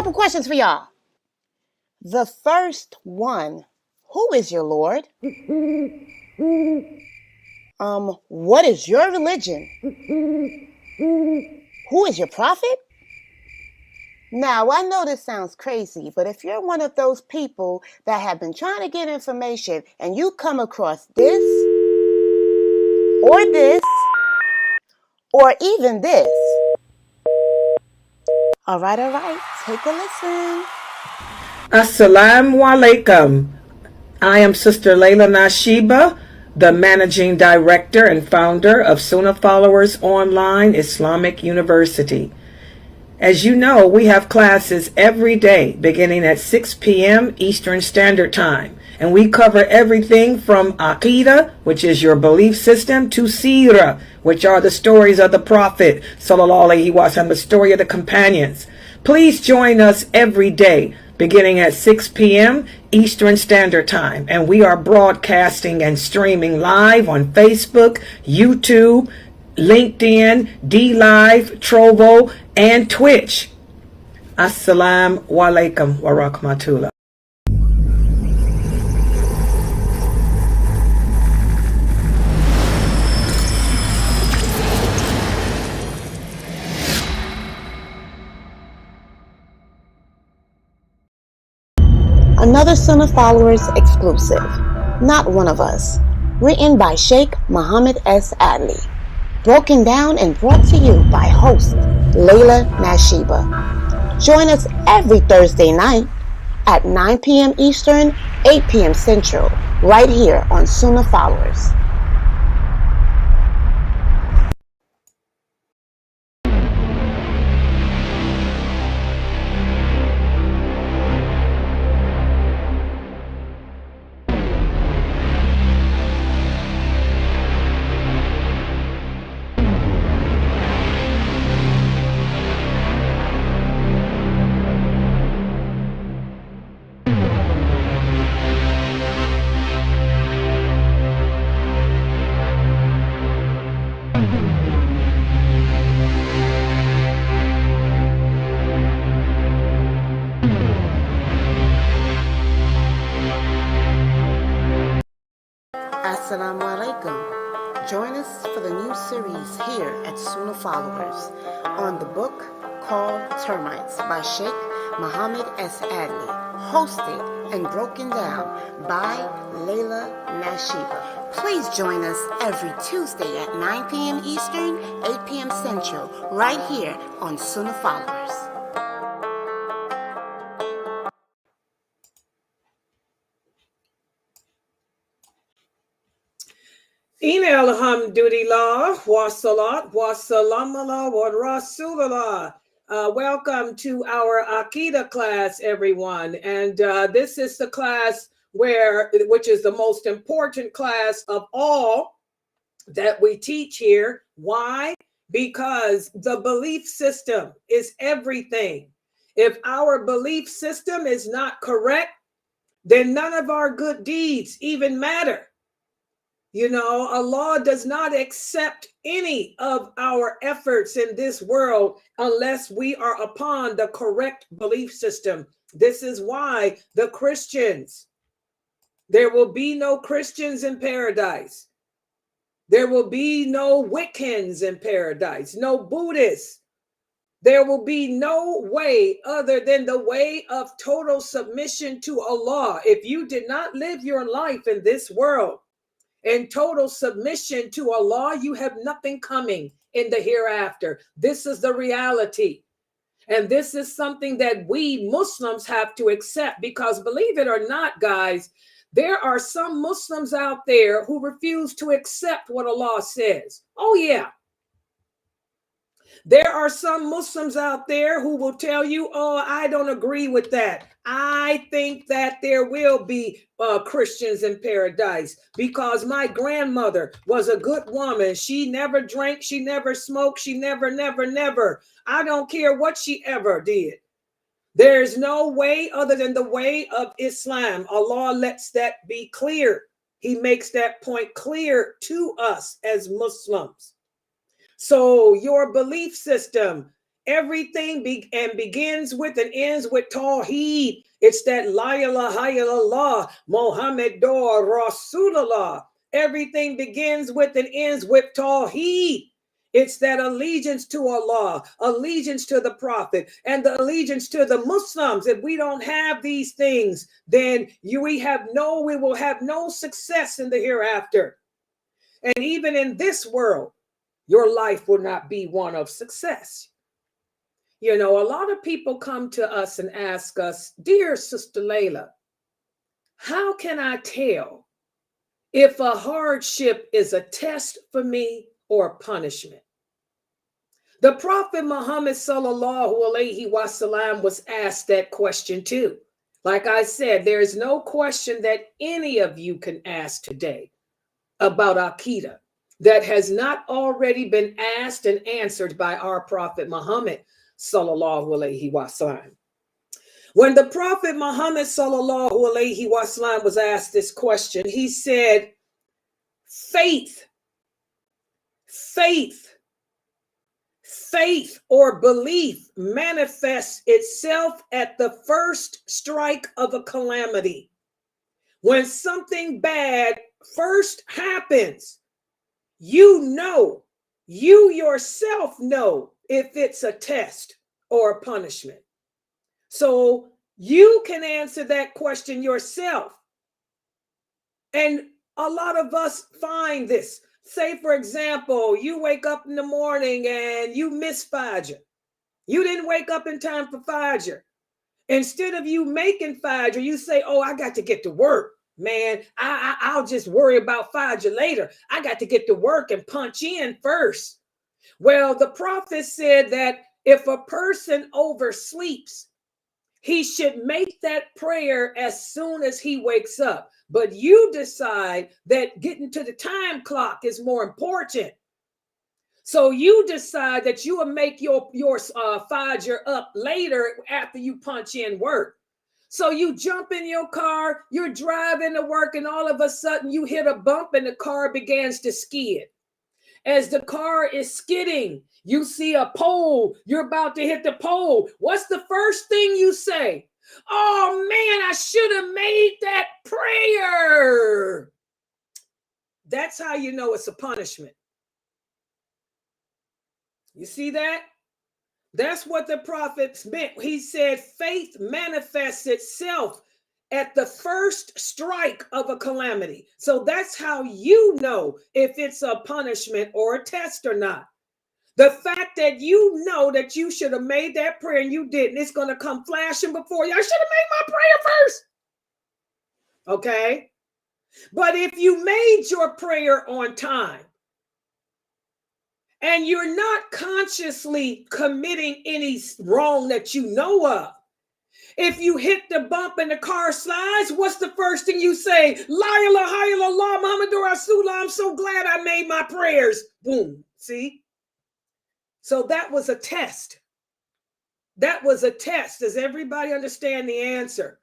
couple questions for y'all. The first one, who is your Lord? What is your religion? Who is your prophet? Now, I know this sounds crazy, but if you're one of those people that have been trying to get information and you come across this, or even this. All right, take a listen. Assalamu alaikum. I am Sister lailanasheeba, the Managing Director and Founder of Sunnahfollowers Online Islamic University. As you know, we have classes every day beginning at 6 p.m. Eastern Standard Time. And we cover everything from Aqidah, which is your belief system, to Seerah, which are the stories of the Prophet, sallallahu alaihi wasallam, the story of the companions. Please join us every day beginning at 6 p.m. Eastern Standard Time. And we are broadcasting and streaming live on Facebook, YouTube, LinkedIn, DLive, Trovo, and Twitch. Assalamu alaikum wa rahmatullah. Another Sunnah Followers exclusive, Not One of Us, written by Sheikh Muhammad S. Adli. Broken down and brought to you by host lailanasheeba. Join us every Thursday night at 9 p.m. Eastern, 8 p.m. Central, right here on Sunnah Followers. Assalamu alaikum. Join us for the new series here at Sunnah Followers on the book called Termites by Sheikh Muhammad S. Adli, hosted and broken down by lailanasheeba. Please join us every Tuesday at 9 p.m. Eastern, 8 p.m. Central, right here on Sunnah Followers. Ina alhamdulillah, wa salat, wa salam ala wa rasulullah. Welcome to our Aqidah class, everyone. And this is the class which is the most important class of all that we teach here. Why? Because the belief system is everything. If our belief system is not correct, then none of our good deeds even matter. You know, Allah does not accept any of our efforts in this world unless we are upon the correct belief system. This is why the Christians, there will be no Christians in paradise. There will be no Wiccans in paradise, no Buddhists. There will be no way other than the way of total submission to Allah. If you did not live your life in this world in total submission to Allah, you have nothing coming in the hereafter. This is the reality. And this is something that we Muslims have to accept, because believe it or not, guys, there are some Muslims out there who refuse to accept what Allah says. Oh, yeah. There are some Muslims out there who will tell you, oh, I don't agree with that. I think that there will be Christians in paradise because my grandmother was a good woman. She never drank. She never smoked. She never. I don't care what she ever did. There's no way other than the way of Islam. Allah lets that be clear. He makes that point clear to us as Muslims. So your belief system Everything begins with and ends with Tawheed. It's that La ilaha illallah, Muhammadur Rasulullah. Everything begins with and ends with Tawheed. It's that allegiance to Allah, allegiance to the Prophet, and the allegiance to the Muslims. If we don't have these things, then we will have no success in the hereafter. And even in this world, your life will not be one of success. You know, a lot of people come to us and ask us, dear Sister Layla, how can I tell if a hardship is a test for me or a punishment? The Prophet Muhammad sallallahu alaihi wasallam was asked that question too. Like I said, there is no question that any of you can ask today about Aqidah that has not already been asked and answered by our Prophet Muhammad sallallahu alaihi wasallam. When the Prophet Muhammad sallallahu alaihi wasallam was asked this question, he said, faith or belief manifests itself at the first strike of a calamity. When something bad first happens, you yourself know if it's a test or a punishment. So you can answer that question yourself. And a lot of us find this. Say, for example, you wake up in the morning and you miss Fajr. You didn't wake up in time for Fajr. Instead of you making Fajr, you say, oh, I got to get to work. Man, I'll just worry about Fajr later. I got to get to work and punch in first. Well, the Prophet said that if a person oversleeps, he should make that prayer as soon as he wakes up. But you decide that getting to the time clock is more important. So you decide that you will make your Fajr up later after you punch in work. So you jump in your car, you're driving to work, and all of a sudden you hit a bump and the car begins to skid. As the car is skidding, you see a pole, you're about to hit the pole. What's the first thing you say? Oh man, I should have made that prayer. That's how you know it's a punishment. You see that? That's what the prophet meant. He said faith manifests itself at the first strike of a calamity. So that's how you know if it's a punishment or a test or not. The fact that you know that you should have made that prayer and you didn't, it's going to come flashing before you. I should have made my prayer first. Okay? But if you made your prayer on time and you're not consciously committing any wrong that you know of, if you hit the bump and the car slides, what's the first thing you say? La ilaha illallah Muhammadur Rasulullah. I'm so glad I made my prayers. Boom. See? So that was a test. That was a test. Does everybody understand the answer?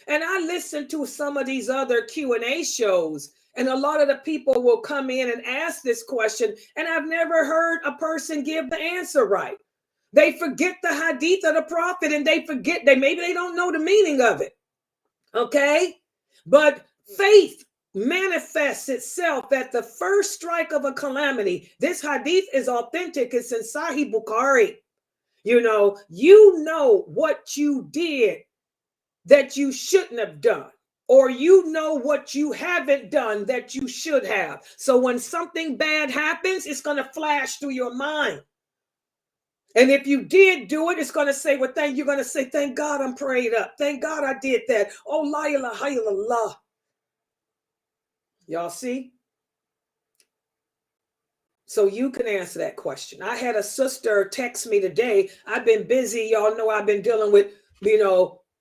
And I listened to some of these other Q&A shows, and a lot of the people will come in and ask this question, and I've never heard a person give the answer right. They forget the hadith of the prophet, and maybe they don't know the meaning of it. Okay? But faith manifests itself at the first strike of a calamity. This hadith is authentic. It's in Sahih Bukhari. You know what you did that you shouldn't have done, or you know what you haven't done that you should have. So when something bad happens, it's going to flash through your mind. And if you did do it, it's going to say, you're going to say, thank God I'm prayed up. Thank God I did that. Oh, la ilaha illallah. Y'all see? So you can answer that question. I had a sister text me today. I've been busy. Y'all know I've been dealing with,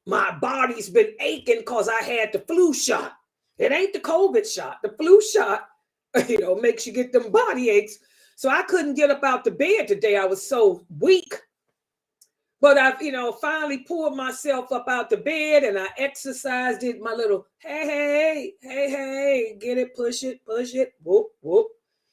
my body's been aching because I had the flu shot. It ain't the COVID shot. The flu shot, makes you get them body aches. So I couldn't get up out the bed today. I was so weak. But I've, finally pulled myself up out the bed and I exercised it. My little, hey, get it, push it, whoop, whoop.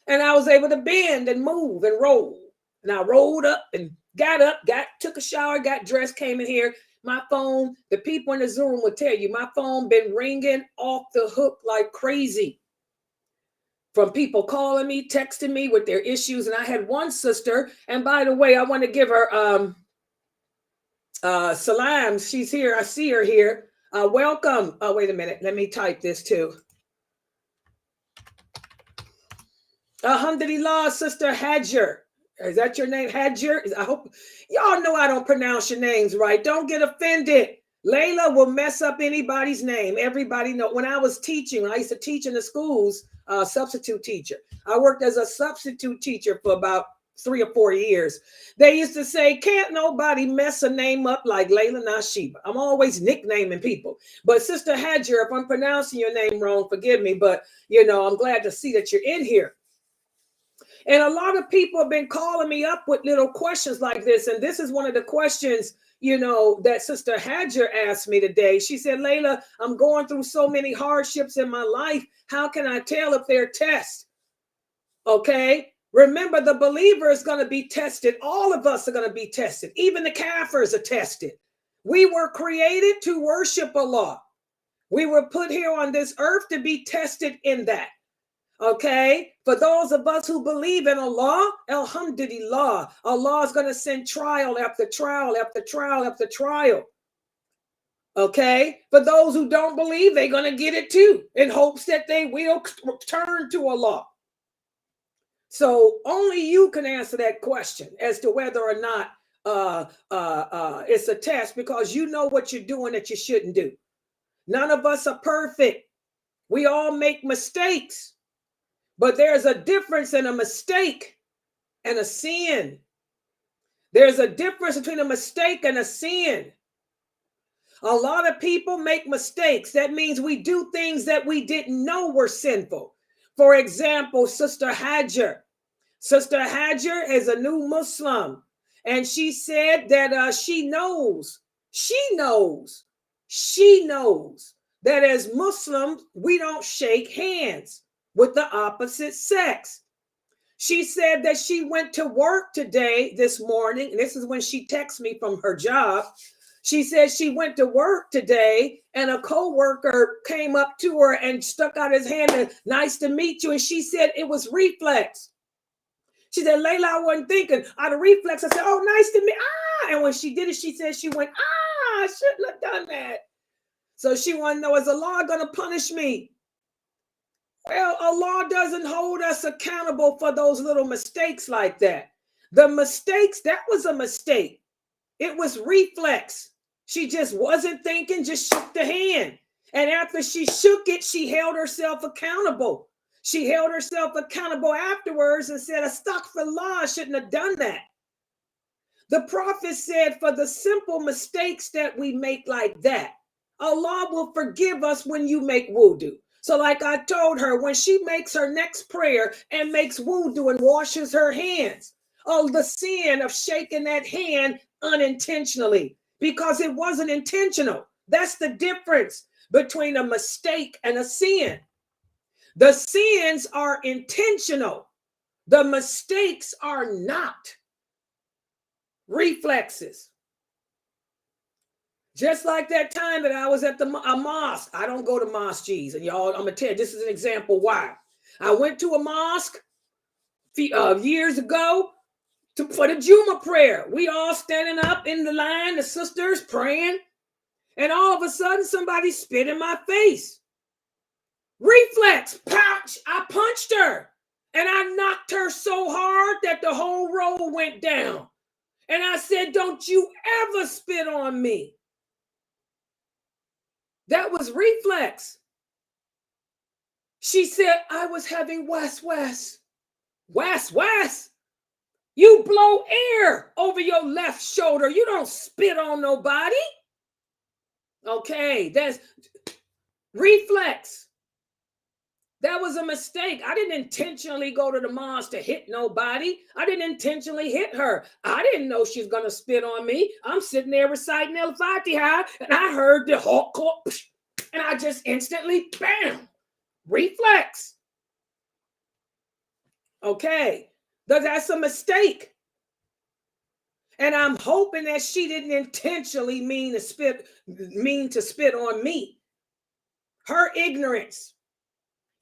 And I was able to bend and move and roll. And I rolled up and got up, took a shower, got dressed, came in here. My phone, the people in the Zoom will tell you, my phone been ringing off the hook like crazy. From people calling me, texting me with their issues. And I had one sister, and by the way, I want to give her salam. She's here. I see her here. Welcome. Oh, wait a minute. Let me type this too. Alhamdulillah, Sister Hadjer. Is that your name, Hadjer? I hope y'all know I don't pronounce your names right. Don't get offended. Layla will mess up anybody's name. Everybody know. When I was teaching, when I used to teach in the schools, substitute teacher. I worked as a substitute teacher for about 3 or 4 years. They used to say, can't nobody mess a name up like lailanasheeba. I'm always nicknaming people. But Sister Hadjer, if I'm pronouncing your name wrong, forgive me. But, you know, I'm glad to see that you're in here. And a lot of people have been calling me up with little questions like this. And this is one of the questions, you know, that Sister Hadjer asked me today. She said, Layla, I'm going through so many hardships in my life. How can I tell if they're tests? Okay. Remember, the believer is going to be tested. All of us are going to be tested. Even the kafirs are tested. We were created to worship Allah. We were put here on this earth to be tested in that. Okay, for those of us who believe in Allah, alhamdulillah, Allah is going to send trial after trial after trial after trial. Okay, for those who don't believe, they're going to get it too, in hopes that they will turn to Allah. So only you can answer that question as to whether or not it's a test, because you know what you're doing that you shouldn't do. None of us are perfect. We all make mistakes. But there's a difference in a mistake and a sin. There's a difference between a mistake and a sin. A lot of people make mistakes. That means we do things that we didn't know were sinful. For example, Sister Hadjer. Sister Hadjer is a new Muslim. And she said that she knows that as Muslims, we don't shake hands with the opposite sex. She said that she went to work this morning, and this is when she texted me from her job. She said she went to work today, and a co-worker came up to her and stuck out his hand and, nice to meet you. And she said it was reflex. She said, Layla, I wasn't thinking. Out of reflex, I said, oh, nice to meet you. And when she did it, she said she went, I shouldn't have done that. So she wanted to know, is Allah going to punish me? Well, Allah doesn't hold us accountable for those little mistakes like that. The mistakes, that was a mistake. It was reflex. She just wasn't thinking, just shook the hand. And after she shook it, she held herself accountable. She held herself accountable afterwards and said, astaghfirullah, I shouldn't have done that. The Prophet said, for the simple mistakes that we make like that, Allah will forgive us when you make wudu. So like I told her, when she makes her next prayer and makes wudu and washes her hands, oh, the sin of shaking that hand unintentionally, because it wasn't intentional. That's the difference between a mistake and a sin. The sins are intentional. The mistakes are not. Reflexes. Just like that time that I was at a mosque. I don't go to mosques, and y'all, I'm going to tell you, this is an example why. I went to a mosque years ago for the Juma prayer. We all standing up in the line, the sisters praying, and all of a sudden somebody spit in my face. Reflex, pouch, I punched her, and I knocked her so hard that the whole row went down. And I said, don't you ever spit on me. That was reflex. She said, I was having was. You blow air over your left shoulder. You don't spit on nobody. Okay, that's reflex. That was a mistake. I didn't intentionally go to the mosque to hit nobody. I didn't intentionally hit her. I didn't know she was going to spit on me. I'm sitting there reciting Al-Fatiha, and I heard the hawk, and I just instantly, bam, reflex. Okay, that's a mistake. And I'm hoping that she didn't intentionally mean to spit on me. Her ignorance.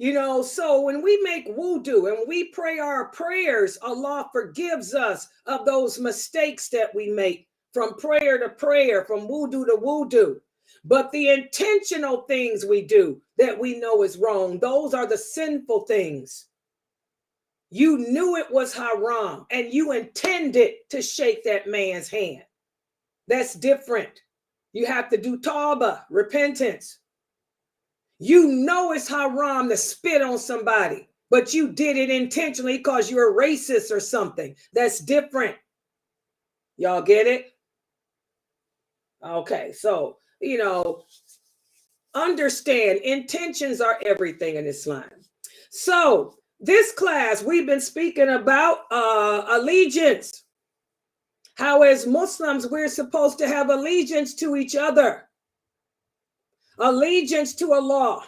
So when we make wudu and when we pray our prayers, Allah forgives us of those mistakes that we make from prayer to prayer, from wudu to wudu. But the intentional things we do that we know is wrong, those are the sinful things. You knew it was haram and you intended to shake that man's hand. That's different. You have to do tawbah, repentance. You know it's haram to spit on somebody, but you did it intentionally because you're a racist or something. That's different. Y'all get it? Okay, so, understand intentions are everything in Islam. So this class, we've been speaking about allegiance. How as Muslims, we're supposed to have allegiance to each other. Allegiance to Allah.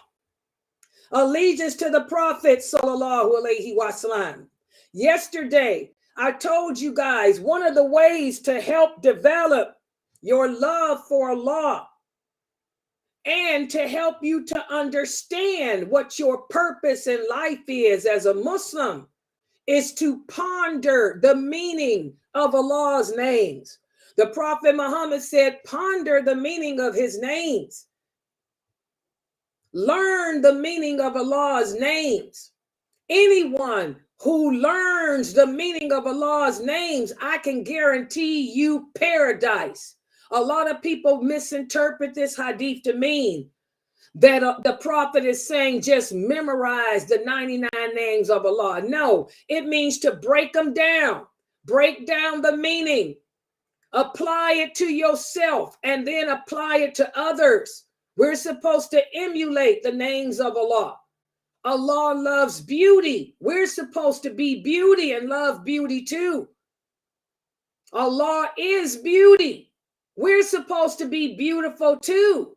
Allegiance to the Prophet, sallallahu alaihi wasallam. Yesterday, I told you guys one of the ways to help develop your love for Allah and to help you to understand what your purpose in life is as a Muslim is to ponder the meaning of Allah's names. The Prophet Muhammad said, ponder the meaning of his names. Learn the meaning of Allah's names. Anyone who learns the meaning of Allah's names, I can guarantee you paradise. A lot of people misinterpret this hadith to mean that the prophet is saying just memorize the 99 names of Allah. No, it means to break them down, break down the meaning, apply it to yourself, and then apply it to others. We're supposed to emulate the names of Allah. Allah loves beauty. We're supposed to be beauty and love beauty too. Allah is beauty. We're supposed to be beautiful too.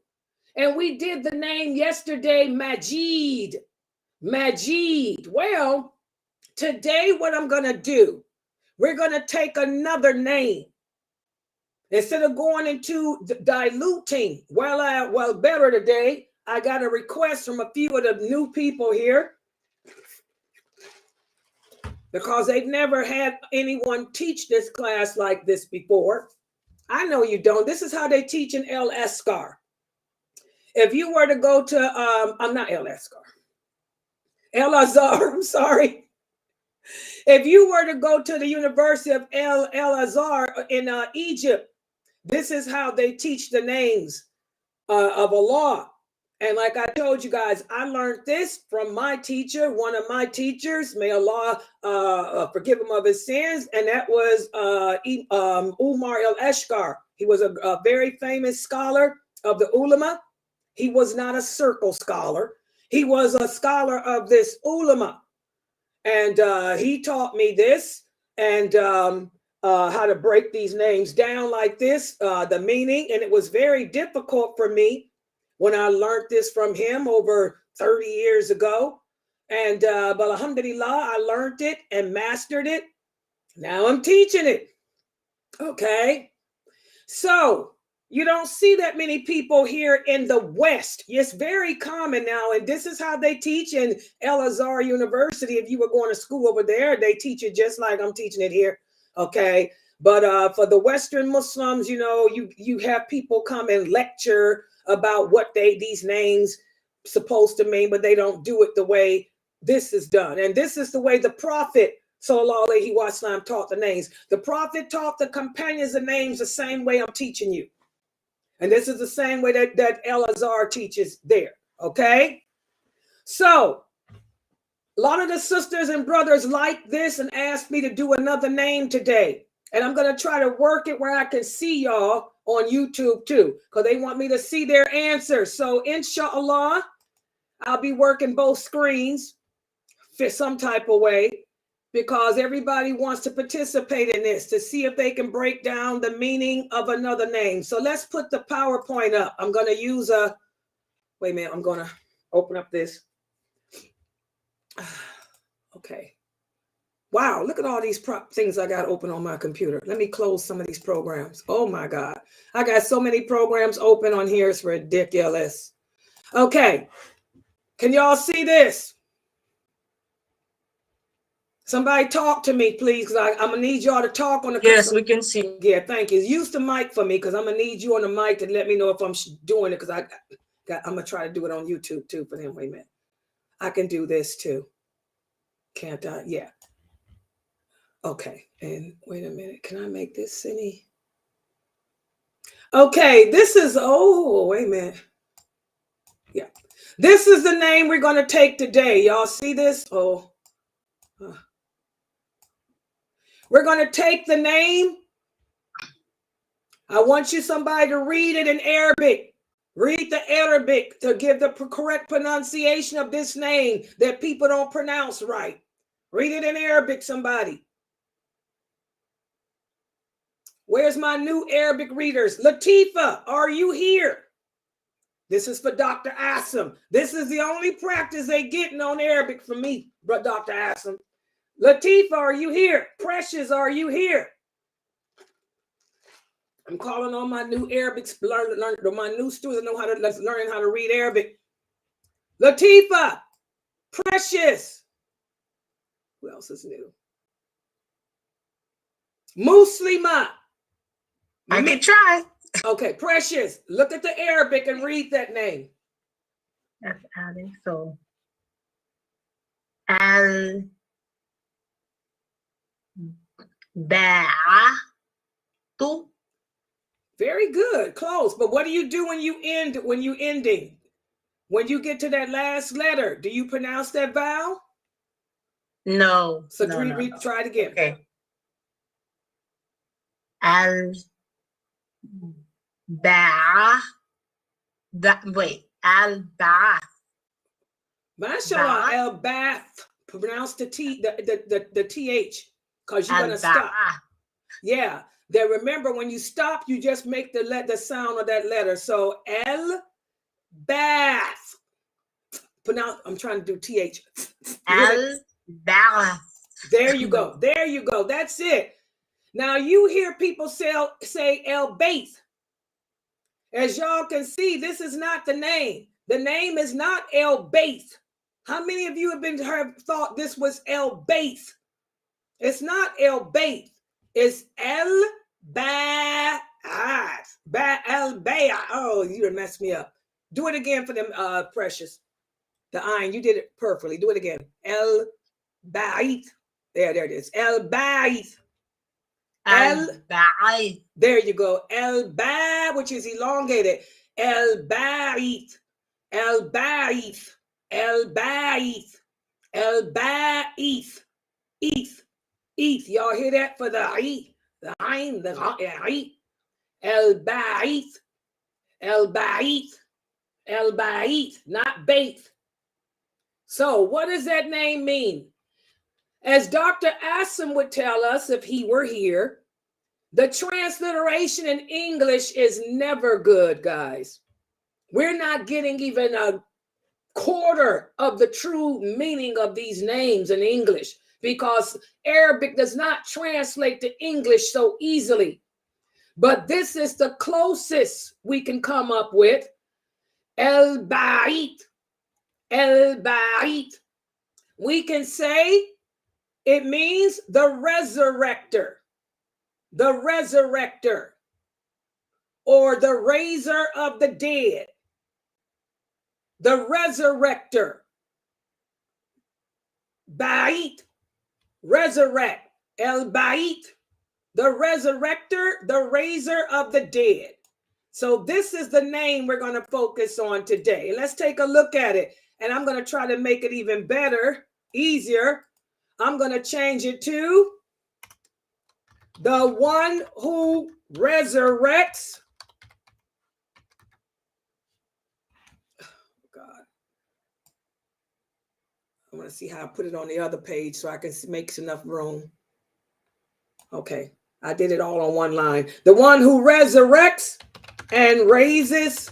And we did the name yesterday, Majid. Majid. Well, today what I'm going to do, we're going to take another name. Instead of going into diluting, better today, I got a request from a few of the new people here because they've never had anyone teach this class like this before. I know you don't. This is how they teach in El Escar. If you were to go to, I'm not El Escar, El Azhar, I'm sorry. If you were to go to the University of El Azhar in Egypt, this is how they teach the names of Allah. And like I told you guys, I learned this from my teacher, one of my teachers, may Allah forgive him of his sins. And that was Umar al-Ashqar. He was a very famous scholar of the ulama. He was not a circle scholar. He was a scholar of this ulama. And he taught me this and how to break these names down like this, the meaning. And it was very difficult for me when I learned this from him over 30 years ago. And but alhamdulillah, I learned it and mastered it. Now I'm teaching it. Okay. So you don't see that many people here in the West. It's very common now. And this is how they teach in El Azhar University. If you were going to school over there, they teach it just like I'm teaching it here. Okay. But for the Western Muslims, you have people come and lecture about what these names supposed to mean, but they don't do it the way this is done. And this is the way the Prophet sallallahu alaihi wasallam taught the names. The Prophet taught the companions the names the same way I'm teaching you. And this is the same way that El Azhar teaches there. Okay. So a lot of the sisters and brothers like this and asked me to do another name today. And I'm going to try to work it where I can see y'all on YouTube too, because they want me to see their answers. So inshallah, I'll be working both screens for some type of way because everybody wants to participate in this to see if they can break down the meaning of another name. So let's put the PowerPoint up. I'm going to use wait a minute, I'm going to open up this. Okay. Wow, look at all these things I got open on my computer. Let me close some of these programs. Oh my God. I got so many programs open on here. It's ridiculous. Okay. Can y'all see this? Somebody talk to me, please, because I'm going to need y'all to talk on the Yes, we can see. Yeah, thank you. Use the mic for me, because I'm going to need you on the mic to let me know if I'm doing it, because I'm going to try to do it on YouTube, too, for them. Wait a minute. I can do this, too. Can't I? Yeah. Okay. And wait a minute. Can I make this any? Okay. This is, oh, wait a minute. Yeah. This is the name we're going to take today. Y'all see this? Oh. We're going to take the name. I want you somebody to read it in Arabic. Read the Arabic to give the correct pronunciation of this name that people don't pronounce right. Read it in Arabic, somebody. Where's my new Arabic readers? Latifa, are you here? This is for Dr. Asim. This is the only practice they getting on Arabic from me, Dr. Asim. Latifa, are you here? Precious, are you here? I'm calling on my new Arabic, my new students know how to learn how to read Arabic. Latifa, Precious. Who else is new? Muslima. I can try. Okay, Precious, look at the Arabic and read that name. That's adding. So, Al-Ba'atu. Very good, close. But what do you do when you ending? When you get to that last letter, do you pronounce that vowel? No. So no. try it again. Okay. Al-Ba'ath. Mashallah, al-Bath. Pronounce the T, the TH, because you're gonna stop. Yeah. Then remember, when you stop, you just make the sound of that letter. So al-Bath. Pronounce. I'm trying to do TH. Al-Ba'ath. There you go. There you go. That's it. Now you hear people say el-Baith. As y'all can see, this is not the name. The name is not el-Baith. How many of you have thought this was el-Baith? It's not el-Baith. It's el-Ba'ath. El-Ba'ath. Oh, you done messed me up. Do it again for them, Precious. The ayin, you did it perfectly. Do it again. El-Ba'ath. There it is. El-Ba'ath. El-Ba'ath. There you go. El-Ba, which is elongated. El-Ba'ath. El-Ba'ath. El-Ba'ath. El-Ba'ath. Eeth. Y'all hear that for the I? The ayin, the I. El-Ba'ath. El-Ba'ath. El-Ba'ath. Not Baith. So what does that name mean? As Dr. Asim would tell us if he were here, the transliteration in English is never good, guys. We're not getting even a quarter of the true meaning of these names in English, because Arabic does not translate to English so easily. But this is the closest we can come up with. El-Ba'ath. El-Ba'ath. We can say it means the resurrector. The resurrector, or the raiser of the dead. The resurrector. Baith, resurrect. El-Baith, the resurrector, the raiser of the dead. So this is the name we're going to focus on today. Let's take a look at it. And I'm going to try to make it even better, easier. I'm going to change it to the one who resurrects. Oh, God. I want to see how I put it on the other page so I can make enough room. Okay. I did it all on one line. The one who resurrects and raises.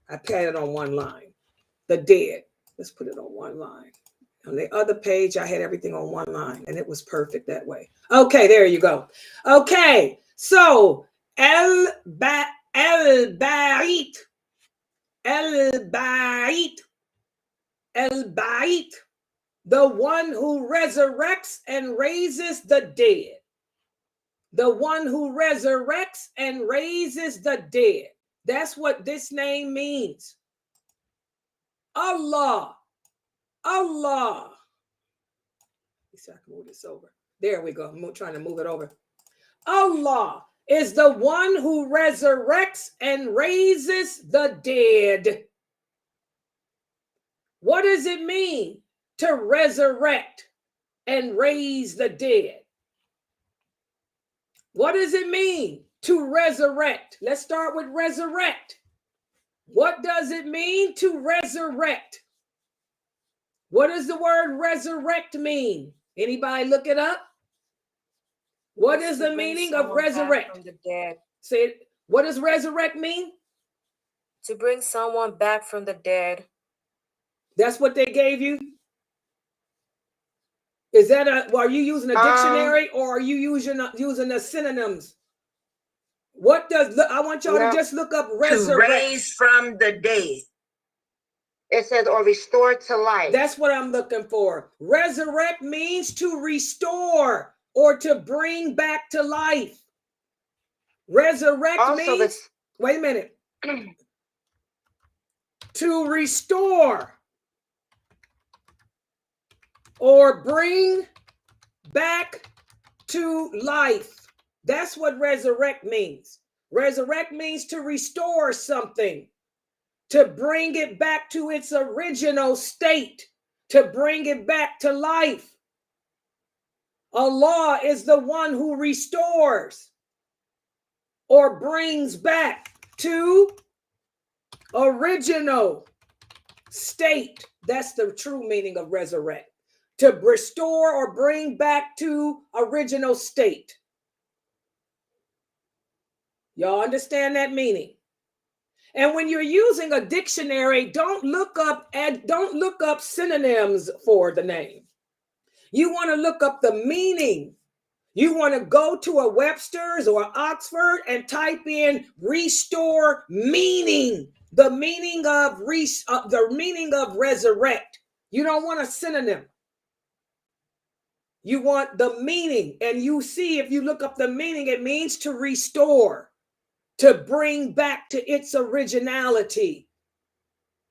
I put it on one line. The dead. Let's put it on one line. On the other page, I had everything on one line, and it was perfect that way. Okay, there you go. Okay, so El-Ba'it, El-Ba'it, El-Ba'it, the one who resurrects and raises the dead. The one who resurrects and raises the dead. That's what this name means. Allah. Allah. Let's see if I can move this over. There we go. I'm trying to move it over. Allah is the one who resurrects and raises the dead. What does it mean to resurrect and raise the dead? What does it mean to resurrect? Let's start with resurrect. What does it mean to resurrect? What does the word resurrect mean? Anybody look it up? What is the meaning of resurrect? From the dead. Say it. What does resurrect mean? To bring someone back from the dead. That's what they gave you? Is that are you using a dictionary or are you using the synonyms? What does, I want y'all to just look up resurrect. To raise from the dead. It says, or restore to life. That's what I'm looking for. Resurrect means to restore or to bring back to life. Resurrect Also means, wait a minute, to restore or bring back to life. That's what resurrect means. Resurrect means to restore something, to bring it back to its original state, to bring it back to life. Allah is the one who restores or brings back to original state. That's the true meaning of resurrect. To restore or bring back to original state. Y'all understand that meaning? And when you're using a dictionary, don't look up synonyms for the name. You want to look up the meaning. You want to go to a Webster's or Oxford and type in restore meaning, the meaning of resurrect. You don't want a synonym. You want the meaning, and you see, if you look up the meaning, it means to restore, to bring back to its originality.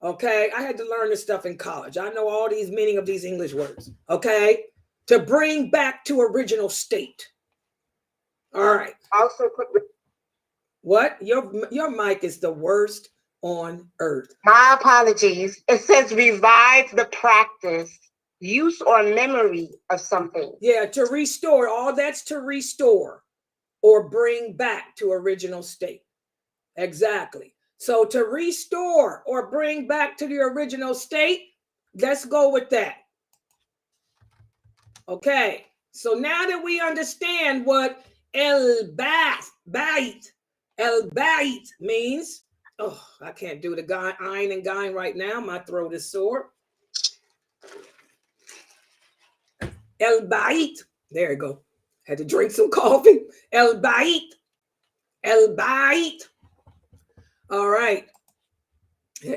Okay, I had to learn this stuff in college. I know all these meaning of these English words. Okay, to bring back to original state. All right. Also, What? Your mic is the worst on earth. my apologies. It says revive the practice, use or memory of something. Yeah, to restore. All that's to restore or bring back to original state. Exactly. So to restore or bring back to the original state, let's go with that. Okay. So now that we understand what El-Baith means. Oh, I can't do the ayin and gain right now. My throat is sore. El-Baith. There you go. Had to drink some coffee. El-Baith. El-Baith. All right.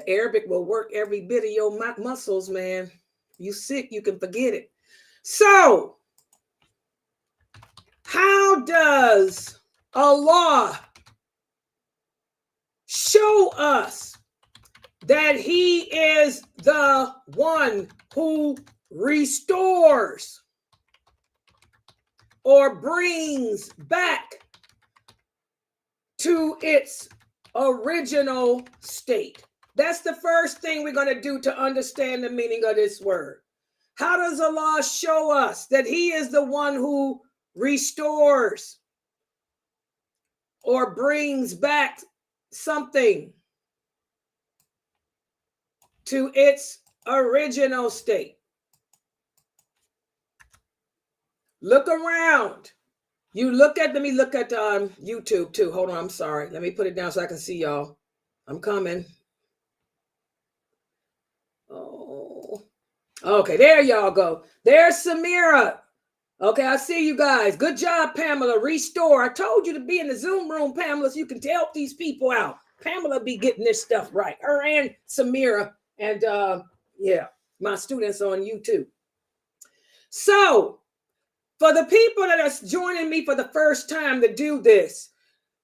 Arabic will work every bit of your muscles, man. You sick, you can forget it. So, how does Allah show us that He is the one who restores or brings back to its original state? That's the first thing we're going to do to understand the meaning of this word. How does Allah show us that He is the one who restores or brings back something to its original state? Look around. You look at, let me look at YouTube too. Hold on, I'm sorry. Let me put it down so I can see y'all. I'm coming. Oh, Okay, there y'all go. There's Samira. Okay, I see you guys. Good job, Pamela. Restore. I told you to be in the Zoom room, Pamela, so you can help these people out. Pamela be getting this stuff right. Her and Samira. And yeah, my students on YouTube. So for the people that are joining me for the first time to do this,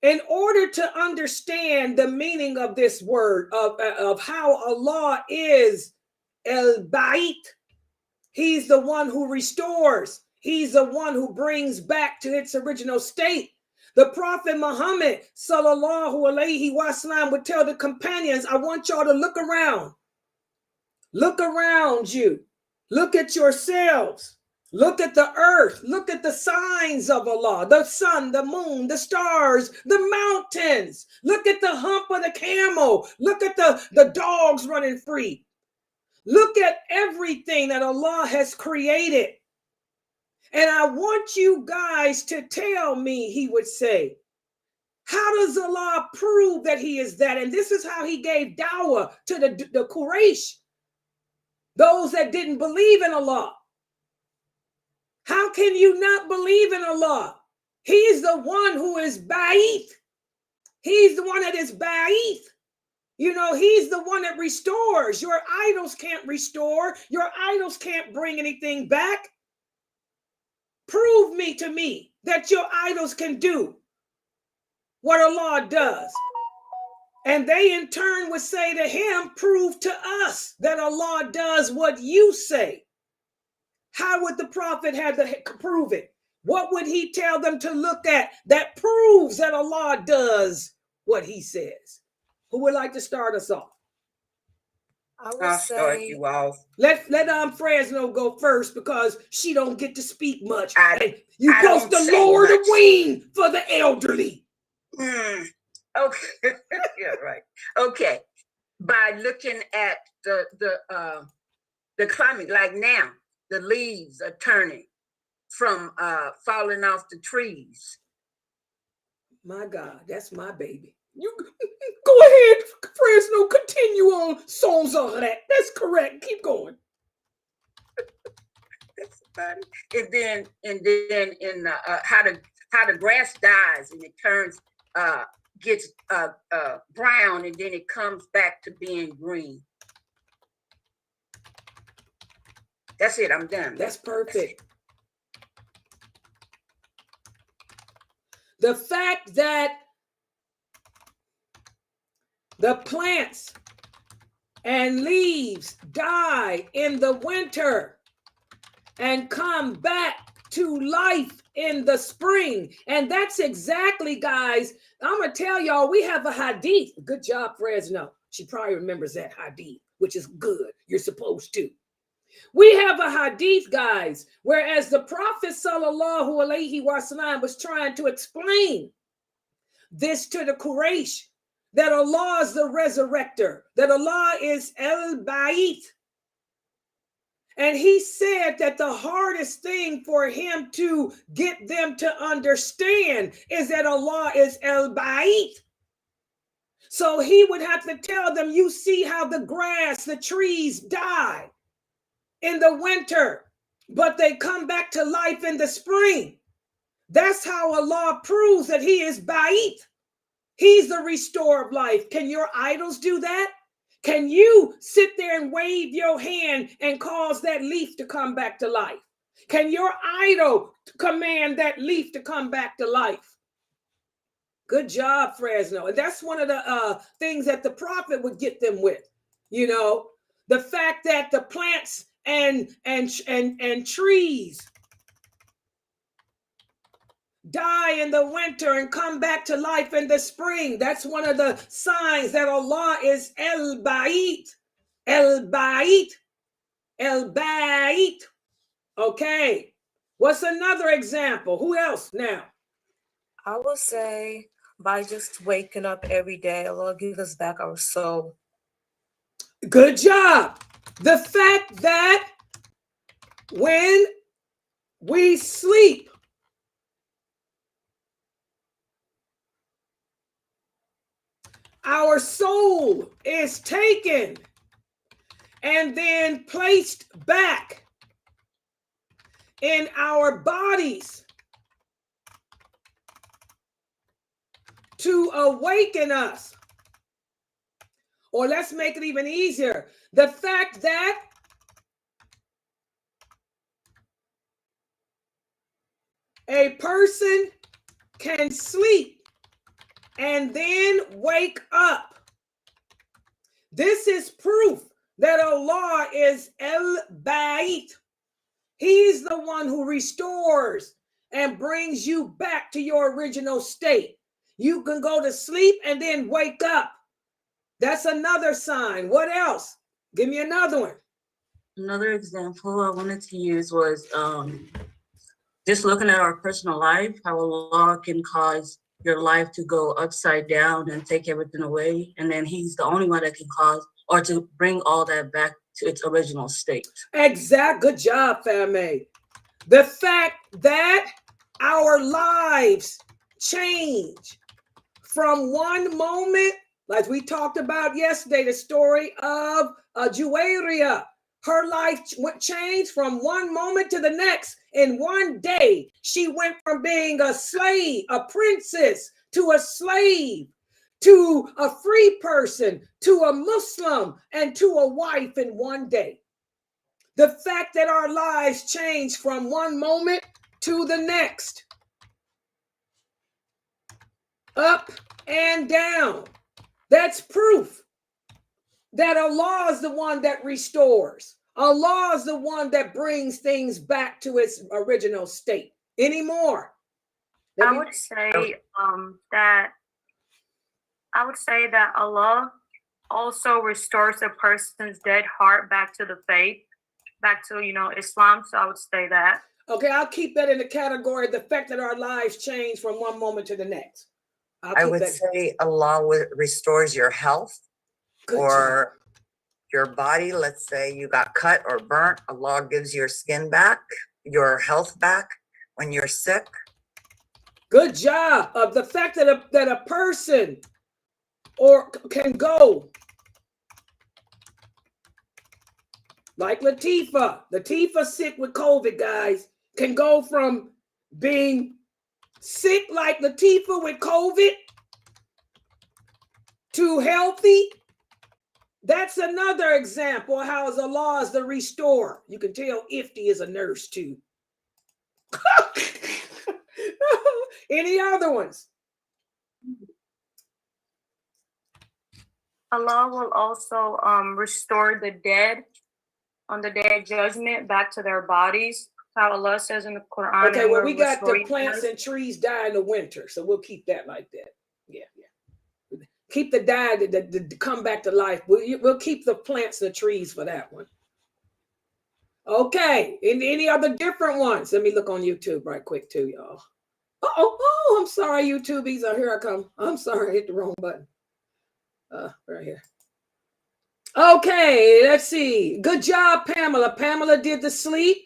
in order to understand the meaning of this word, of how Allah is El-Baith, He's the one who restores. He's the one who brings back to its original state. The Prophet Muhammad, sallallahu alaihi wasallam, would tell the companions, I want y'all to look around. Look around you. Look at yourselves. Look at the earth. Look at the signs of Allah, the sun, the moon, the stars, the mountains. Look at the hump of the camel. Look at the dogs running free. Look at everything that Allah has created. And I want you guys to tell me, he would say, how does Allah prove that he is that? And this is how he gave dawah to the Quraysh, those that didn't believe in Allah. How can you not believe in Allah? He's the one who is Baith. He's the one that is Baith. You know, he's the one that restores. Your idols can't restore. Your idols can't bring anything back. Prove me to me that your idols can do what Allah does. And they in turn would say to him, prove to us that Allah does what you say. How would the prophet have to prove it? What would he tell them to look at that proves that Allah does what he says? Who would like to start us off? I'll start you off. Let Fresno go first because she don't get to speak much. You I supposed to lower the wing for the elderly. Okay. Yeah, right. Okay. By looking at the climate, like now, the leaves are turning from falling off the trees. My God, that's my baby. You go ahead, Fresno. Continue on. Songs on that. That's correct. Keep going. That's about it. And then in how the grass dies and it turns gets brown and then it comes back to being green. That's it. I'm done. That's perfect. The fact that the plants and leaves die in the winter and come back to life in the spring. And that's exactly, guys, I'm going to tell y'all, we have a hadith. Good job, Fresno. She probably remembers that hadith, which is good. You're supposed to. We have a hadith, guys, whereas the Prophet sallallahu alaihi wasallam was trying to explain this to the Quraysh, that Allah is the resurrector, that Allah is El-Baith. And he said that the hardest thing for him to get them to understand is that Allah is El-Baith. So he would have to tell them, you see how the grass, the trees die in the winter, but they come back to life in the spring. That's how Allah proves that he is Baith. He's the restorer of life. Can your idols do that? Can you sit there and wave your hand and cause that leaf to come back to life? Can your idol command that leaf to come back to life? Good job, Fresno. And that's one of the things that the prophet would get them with. You know, the fact that the plants and trees die in the winter and come back to life in the spring. That's one of the signs that Allah is El-Baith. El-Baith. El-Baith. Okay. What's another example? Who else now? I would say by just waking up every day, Allah give us back our soul. Good job. The fact that when we sleep, our soul is taken and then placed back in our bodies to awaken us. Or let's make it even easier. The fact that a person can sleep and then wake up. This is proof that Allah is Baith. He's the one who restores and brings you back to your original state. You can go to sleep and then wake up. That's another sign. What else? Give me another one. Another example I wanted to use was just looking at our personal life, how Allah can cause your life to go upside down and take everything away. And then he's the only one that can cause or to bring all that back to its original state. Exact. Good job, Fame. The fact that our lives change from one moment, like we talked about yesterday, the story of Juwayriya. Her life changed from one moment to the next. In one day, she went from being a slave, a princess, to a slave, to a free person, to a Muslim, and to a wife in one day. The fact that our lives change from one moment to the next, up and down, that's proof that Allah is the one that restores. Allah is the one that brings things back to its original state. Any more? I would say that Allah also restores a person's dead heart back to the faith, back to, Islam. So I would say that. Okay, I'll keep that in the category, the fact that our lives change from one moment to the next. I would say Allah restores your health. Good or job. Your body. Let's say you got cut or burnt. Allah gives your skin back, your health back when you're sick. Good job. Of the fact that a person or can go like Latifah sick with COVID, guys, can go from being sick like Latifah with COVID to healthy. That's another example of how Allah is the restorer. You can tell Ifti is a nurse too. Any other ones? Allah will also restore the dead on the day of judgment back to their bodies. How Allah says in the Quran. Okay, well, we got the plants and trees die in the winter, so we'll keep that like that. Yeah. Keep the die to come back to life. We'll keep the plants and the trees for that one. Okay, any other different ones? Let me look on YouTube right quick too, y'all. Oh, I'm sorry, YouTubies. Here I come. I'm sorry, I hit the wrong button. Right here. Okay, let's see. Good job, Pamela. Pamela did the sleep.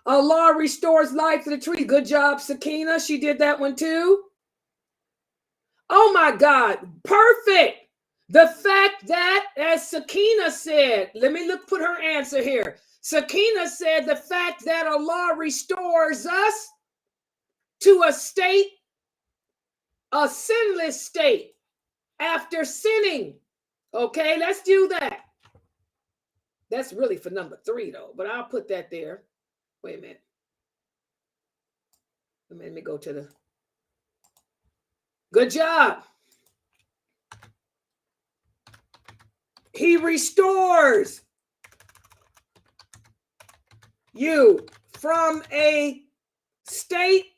Allah restores life to the tree. Good job, Sakina. She did that one too. Oh my God, perfect. The fact that, as Sakina said, let me put her answer here. Sakina said the fact that Allah restores us to a state, a sinless state after sinning. Okay, let's do that. That's really for number 3 though, but I'll put that there. Wait a minute. Let me go to the... Good job. He restores you from a state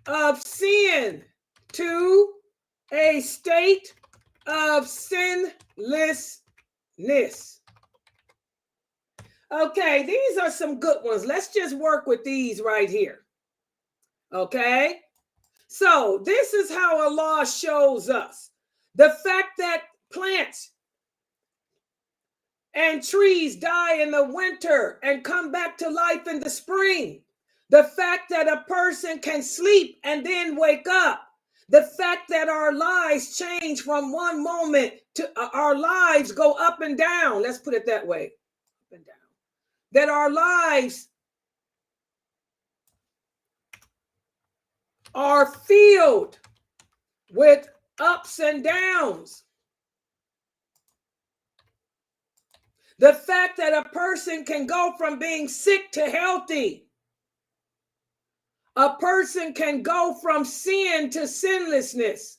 of sin to a state of sinlessness. Okay, these are some good ones. Let's just work with these right here. Okay? So this is how Allah shows us. The fact that plants and trees die in the winter and come back to life in the spring. The fact that a person can sleep and then wake up. The fact that our lives change from one moment to our lives go up and down. Let's put it that way. Up and down. That our lives are filled with ups and downs. The fact that a person can go from being sick to healthy. A person can go from sin to sinlessness.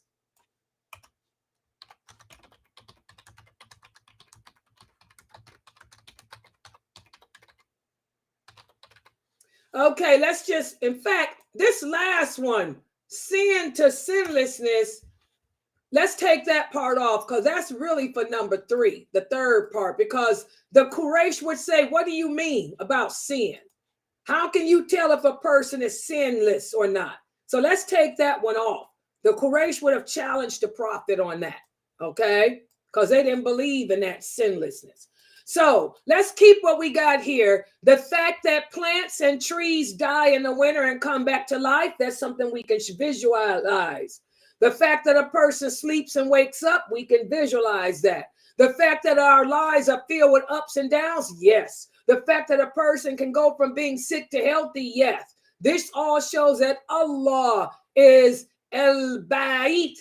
Okay, let's just, in fact, this last one, sin to sinlessness, let's take that part off because that's really for number 3, the third part, because the Quraysh would say, what do you mean about sin? How can you tell if a person is sinless or not? So let's take that one off. The Quraysh would have challenged the prophet on that, okay? Because they didn't believe in that sinlessness. So let's keep what we got here. The fact that plants and trees die in the winter and come back to life, that's something we can visualize. The fact that a person sleeps and wakes up, we can visualize that. The fact that our lives are filled with ups and downs, yes. The fact that a person can go from being sick to healthy, yes. This all shows that Allah is al-Baith.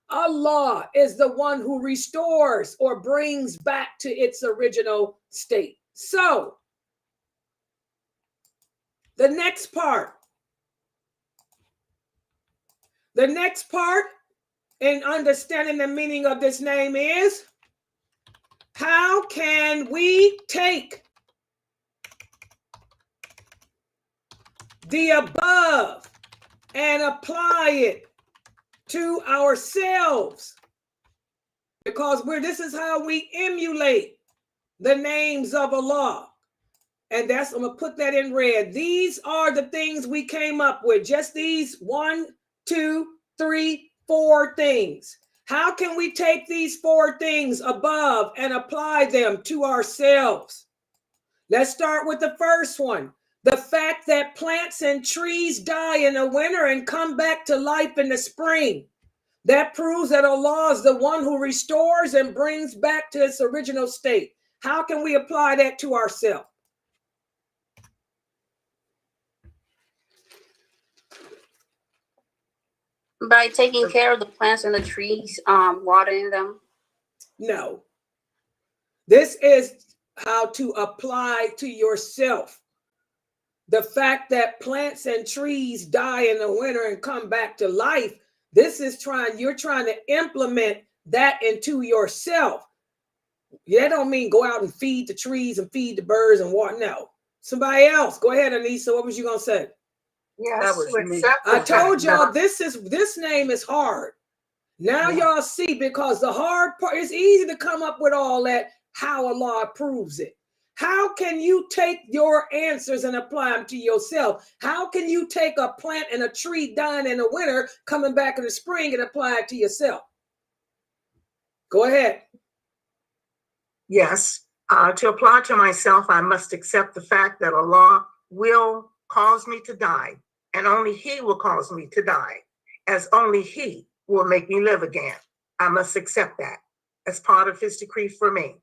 Allah is the one who restores or brings back to its original state. So, the next part in understanding the meaning of this name is, how can we take the above and apply it to ourselves? Because this is how we emulate the names of Allah. And that's, I'm gonna put that in red. These are the things we came up with. Just these 1, 2, 3, 4 things. How can we take these 4 things above and apply them to ourselves? Let's start with the first one. The fact that plants and trees die in the winter and come back to life in the spring. That proves that Allah is the one who restores and brings back to its original state. How can we apply that to ourselves? By taking care of the plants and the trees, watering them. No. This is how to apply to yourself. The fact that plants and trees die in the winter and come back to life, you're trying to implement that into yourself. That don't mean go out and feed the trees and feed the birds and water. No. Somebody else. Go ahead, Anissa. What was you going to say? Yes, I told y'all this name is hard. Now y'all see, because the hard part, it's easy to come up with all that, how Allah approves it. How can you take your answers and apply them to yourself? How can you take a plant and a tree dying in the winter, coming back in the spring, and apply it to yourself? Go ahead. Yes. To apply to myself, I must accept the fact that Allah will cause me to die, and only He will cause me to die, as only He will make me live again. I must accept that as part of His decree for me,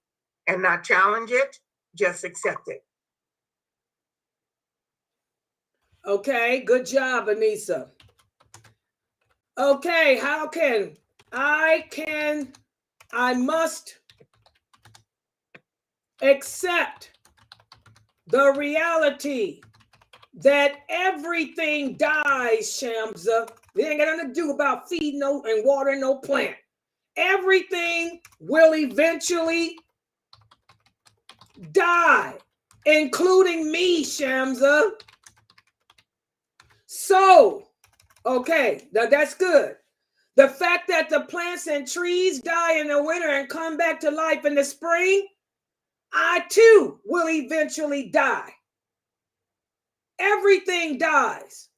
and not challenge it, just accept it. Okay, good job, Anissa. Okay, how can I must accept the reality that everything dies, Shamsa. It ain't got nothing to do about feeding and watering no plant. Everything will eventually die, including me, Shamsa. So, okay, now that's good. The fact that the plants and trees die in the winter and come back to life in the spring, I too will eventually die. Everything dies,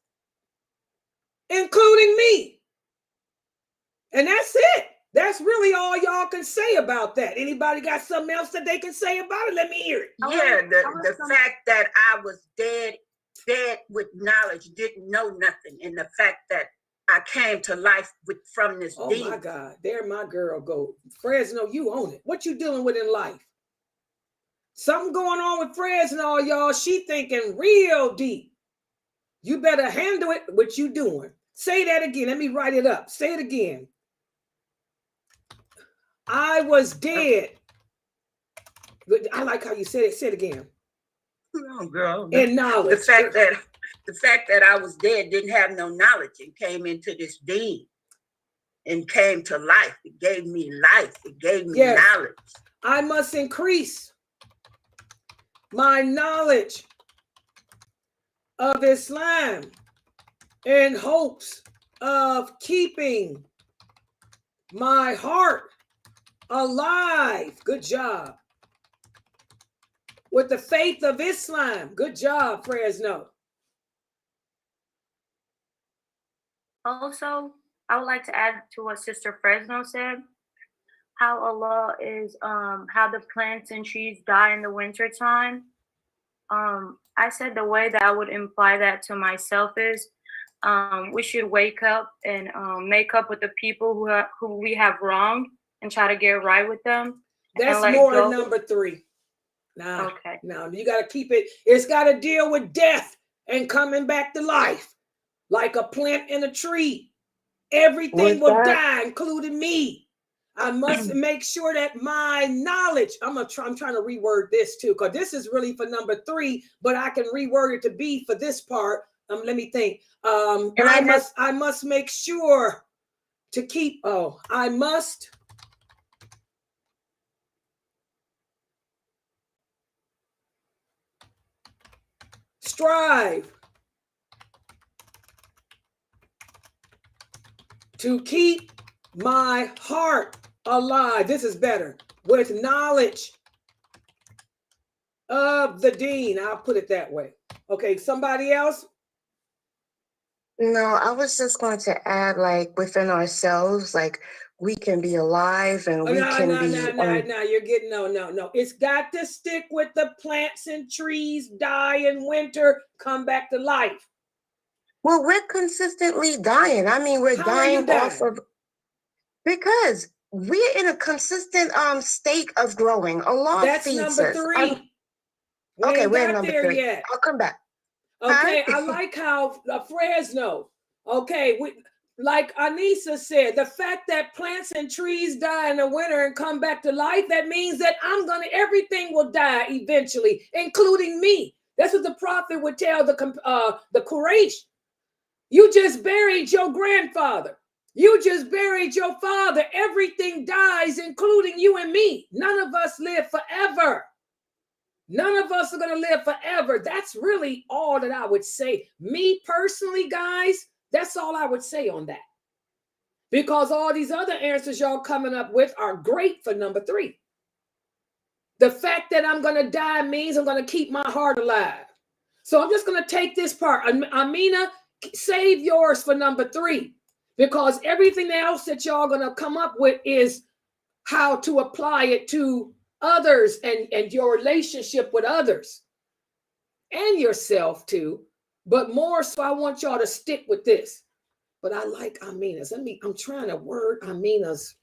including me. And that's it. That's really all y'all can say about that. Anybody got something else that they can say about it? Let me hear it. Yeah, the fact that I was dead with knowledge, didn't know nothing, and the fact that I came to life from this Oh demon. my God, there my girl go. Fresno, you own it. What you dealing with in life? Something going on with Fresno, y'all. She thinking real deep. You better handle it. What you doing? Say that again. Let me write it up. Say it again. I was dead. I like how you said it. Say it again. Oh, girl. In knowledge. The fact that I was dead, didn't have no knowledge, and came into this being and came to life. It gave me life. It gave me knowledge. I must increase my knowledge of Islam in hopes of keeping my heart alive. Good job. With the faith of Islam. Good job, Fresno. Also, I would like to add to what Sister Fresno said, how Allah is, how the plants and trees die in the winter time. I said the way that I would imply that to myself is, we should wake up and make up with the people who we have wronged and try to get right with them. That's more number 3. Now, okay. Now you got to keep it. It's got to deal with death and coming back to life. Like a plant and a tree. Everything will die, including me. I must make sure that my knowledge, I'm trying to reword this too, because this is really for number 3, but I can reword it to be for this part. Let me think. I must make sure to keep, I must strive to keep my heart alive. This is better. With knowledge of the deen. I'll put it that way. Okay, somebody else? No, I was just going to add, like, within ourselves, like, we can be alive and we can be... No, you're getting, no. It's got to stick with the plants and trees, die in winter, come back to life. Well, we're consistently dying. I mean, we're dying off of... Because we're in a consistent state of growing. Allah That's feeds number us. 3. Okay, we're not number there 3. yet. I'll come back. Okay, I like how Fresno. Okay, like Anissa said, the fact that plants and trees die in the winter and come back to life, that means that everything will die eventually, including me. That's what the prophet would tell the Quraysh. You just buried your grandfather. You just buried your father. Everything dies, including you and me. None of us live forever. None of us are going to live forever. That's really all that I would say. Me personally, guys, that's all I would say on that. Because all these other answers y'all coming up with are great for number 3. The fact that I'm going to die means I'm going to keep my heart alive. So I'm just going to take this part. Amina, save yours for number 3. Because everything else that y'all going to come up with is how to apply it to others and your relationship with others and yourself too. But more so, I want y'all to stick with this. But I like Amina's. I'm trying to word Amina's.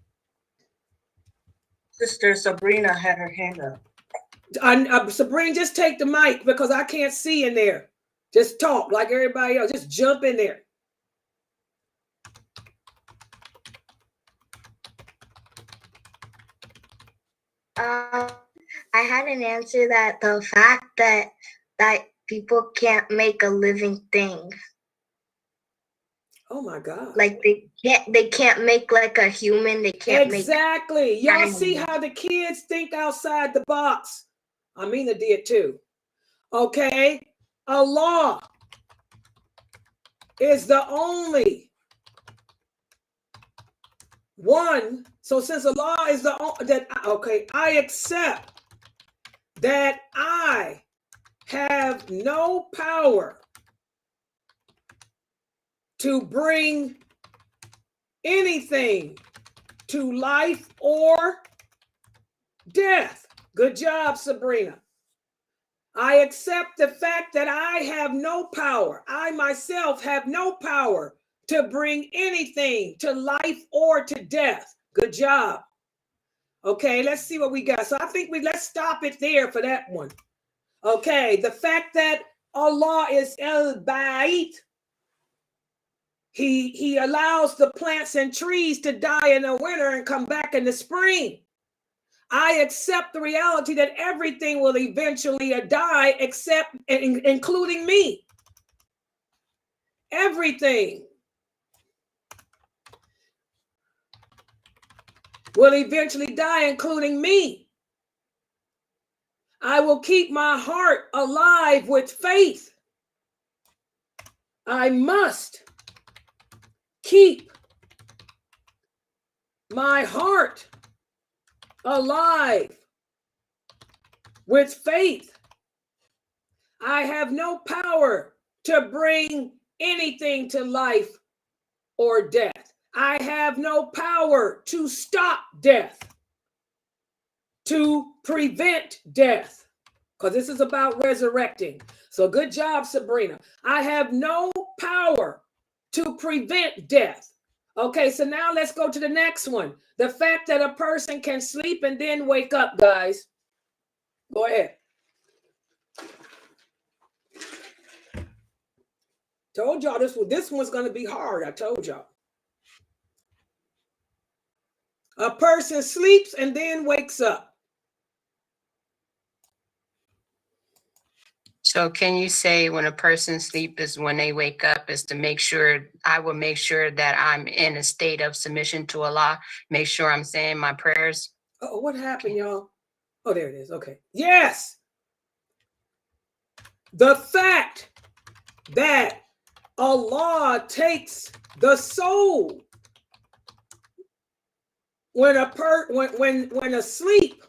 Sister Sabrina had her hand up. Sabrina, just take the mic because I can't see in there. Just talk like everybody else. Just jump in there. I had an answer that the fact that people can't make a living thing. Oh my God. Like they can't make like a human, they can't make... Exactly. Y'all see how the kids think outside the box. Amina did too. Okay. Allah is the only one. So since Allah is the only, I accept that I have no power to bring anything to life or death. Good job, Sabrina. I accept the fact that I have no power. I myself have no power to bring anything to life or to death. Good job. Okay, let's see what we got. So I think let's stop it there for that one. Okay, the fact that Allah is Baith, he allows the plants and trees to die in the winter and come back in the spring. I accept the reality that everything will eventually die, except including me. Everything will eventually die, including me. I will keep my heart alive with faith. I must keep my heart alive with faith. I have no power to bring anything to life or death. I have no power to stop death, to prevent death, because this is about resurrecting. So good job, Sabrina. I have no power to prevent death. Okay, so now let's go to the next one. The fact that a person can sleep and then wake up, guys. Go ahead. Told y'all this one's going to be hard. I told y'all. A person sleeps and then wakes up. So can you say when a person sleeps is when they wake up, is to make sure, I will make sure that I'm in a state of submission to Allah, make sure I'm saying my prayers? Oh, what happened, y'all? Oh, there it is. Okay. Yes. The fact that Allah takes the soul when asleep,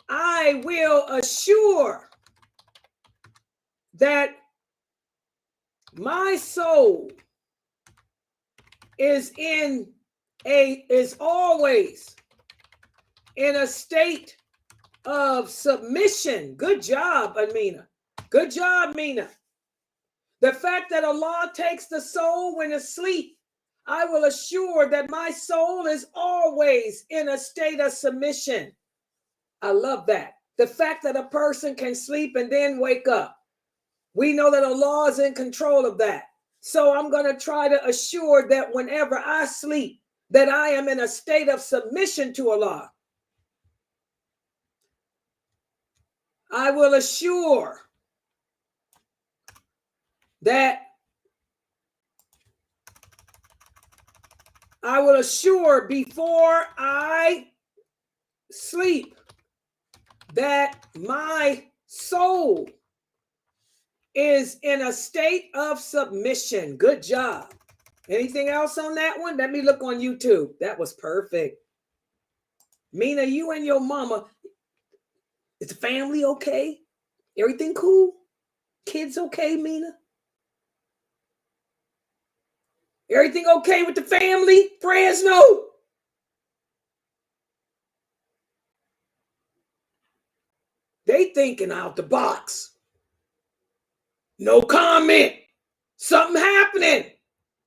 I will assure that my soul is always in a state of submission. Good job, Amina. Good job, Mina. The fact that Allah takes the soul when asleep, I will assure that my soul is always in a state of submission. I love that. The fact that a person can sleep and then wake up. We know that Allah is in control of that. So I'm going to try to assure that whenever I sleep, that I am in a state of submission to Allah. I will assure that before I sleep that my soul is in a state of submission. Good job. Anything else on that one? Let me look on YouTube. That was perfect. Mina, you and your mama, is the family okay? Everything cool? Kids okay, Mina? Everything okay with the family? Fresno? They thinking out the box. No comment. Something happening.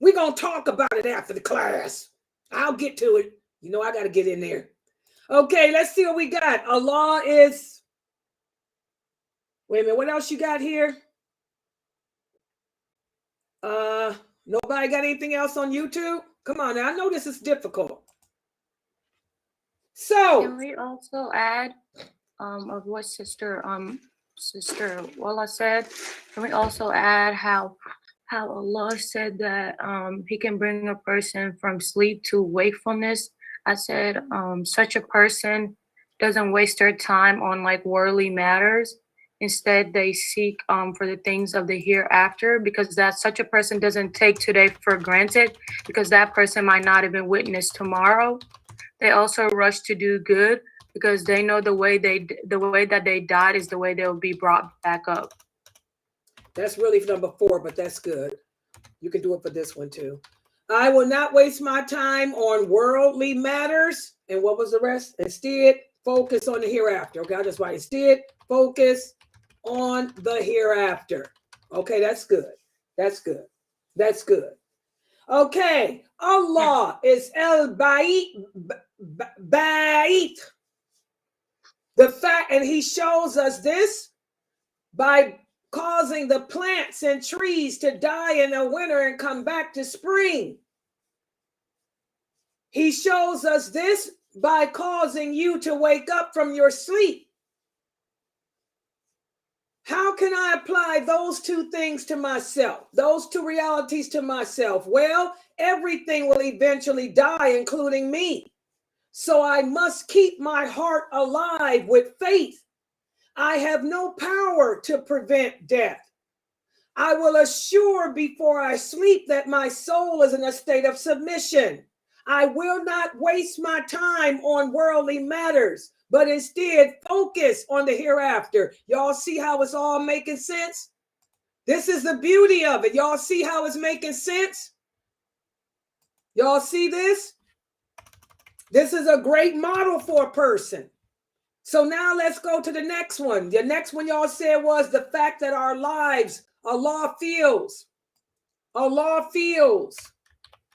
We're going to talk about it after the class. I'll get to it. You know I got to get in there. Okay, let's see what we got. Allah is... Wait a minute. What else you got here? Nobody got anything else on YouTube? Come on now. I know this is difficult. So... Can we also add of what Sister Walla said? Can we also add how Allah said that he can bring a person from sleep to wakefulness? I said such a person doesn't waste their time on like worldly matters. Instead, they seek for the things of the hereafter, because that such a person doesn't take today for granted, because that person might not even witness tomorrow. They also rush to do good because they know the way that they died is the way they'll be brought back up. That's really number 4, but that's good. You can do it for this one too. I will not waste my time on worldly matters. And what was the rest? Instead, focus on the hereafter. Okay, I'll just write instead, focus on the hereafter. Okay, that's good. That's good. That's good. Okay. Allah is Baith. The fact, and he shows us this by causing the plants and trees to die in the winter and come back to spring. He shows us this by causing you to wake up from your sleep. How can I apply those two things to myself, those two realities to myself? Well, everything will eventually die, including me. So I must keep my heart alive with faith. I have no power to prevent death. I will assure before I sleep that my soul is in a state of submission. I will not waste my time on worldly matters, but instead focus on the hereafter. Y'all see how it's all making sense? This is the beauty of it. Y'all see how it's making sense? Y'all see this? This is a great model for a person. So now let's go to the next one. The next one y'all said was the fact that our lives, Allah feels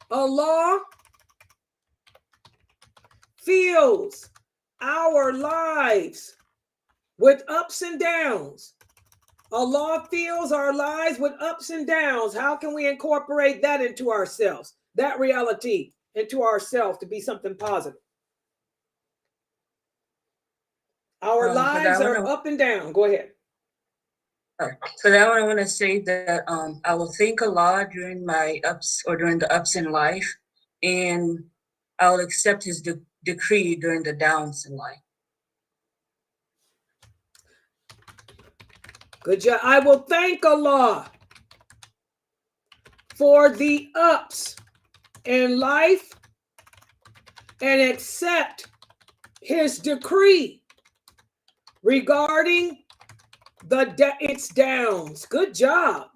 our lives with ups and downs. Allah feels our lives with ups and downs. How can we incorporate that into ourselves, that reality into ourselves to be something positive? Our lives are up and down. Go ahead. For that one, I want to say that I will think a lot during my ups or during the ups in life, and I will accept his decree during the downs in life. Good job. I will thank Allah for the ups in life and accept his decree regarding its downs. Good job.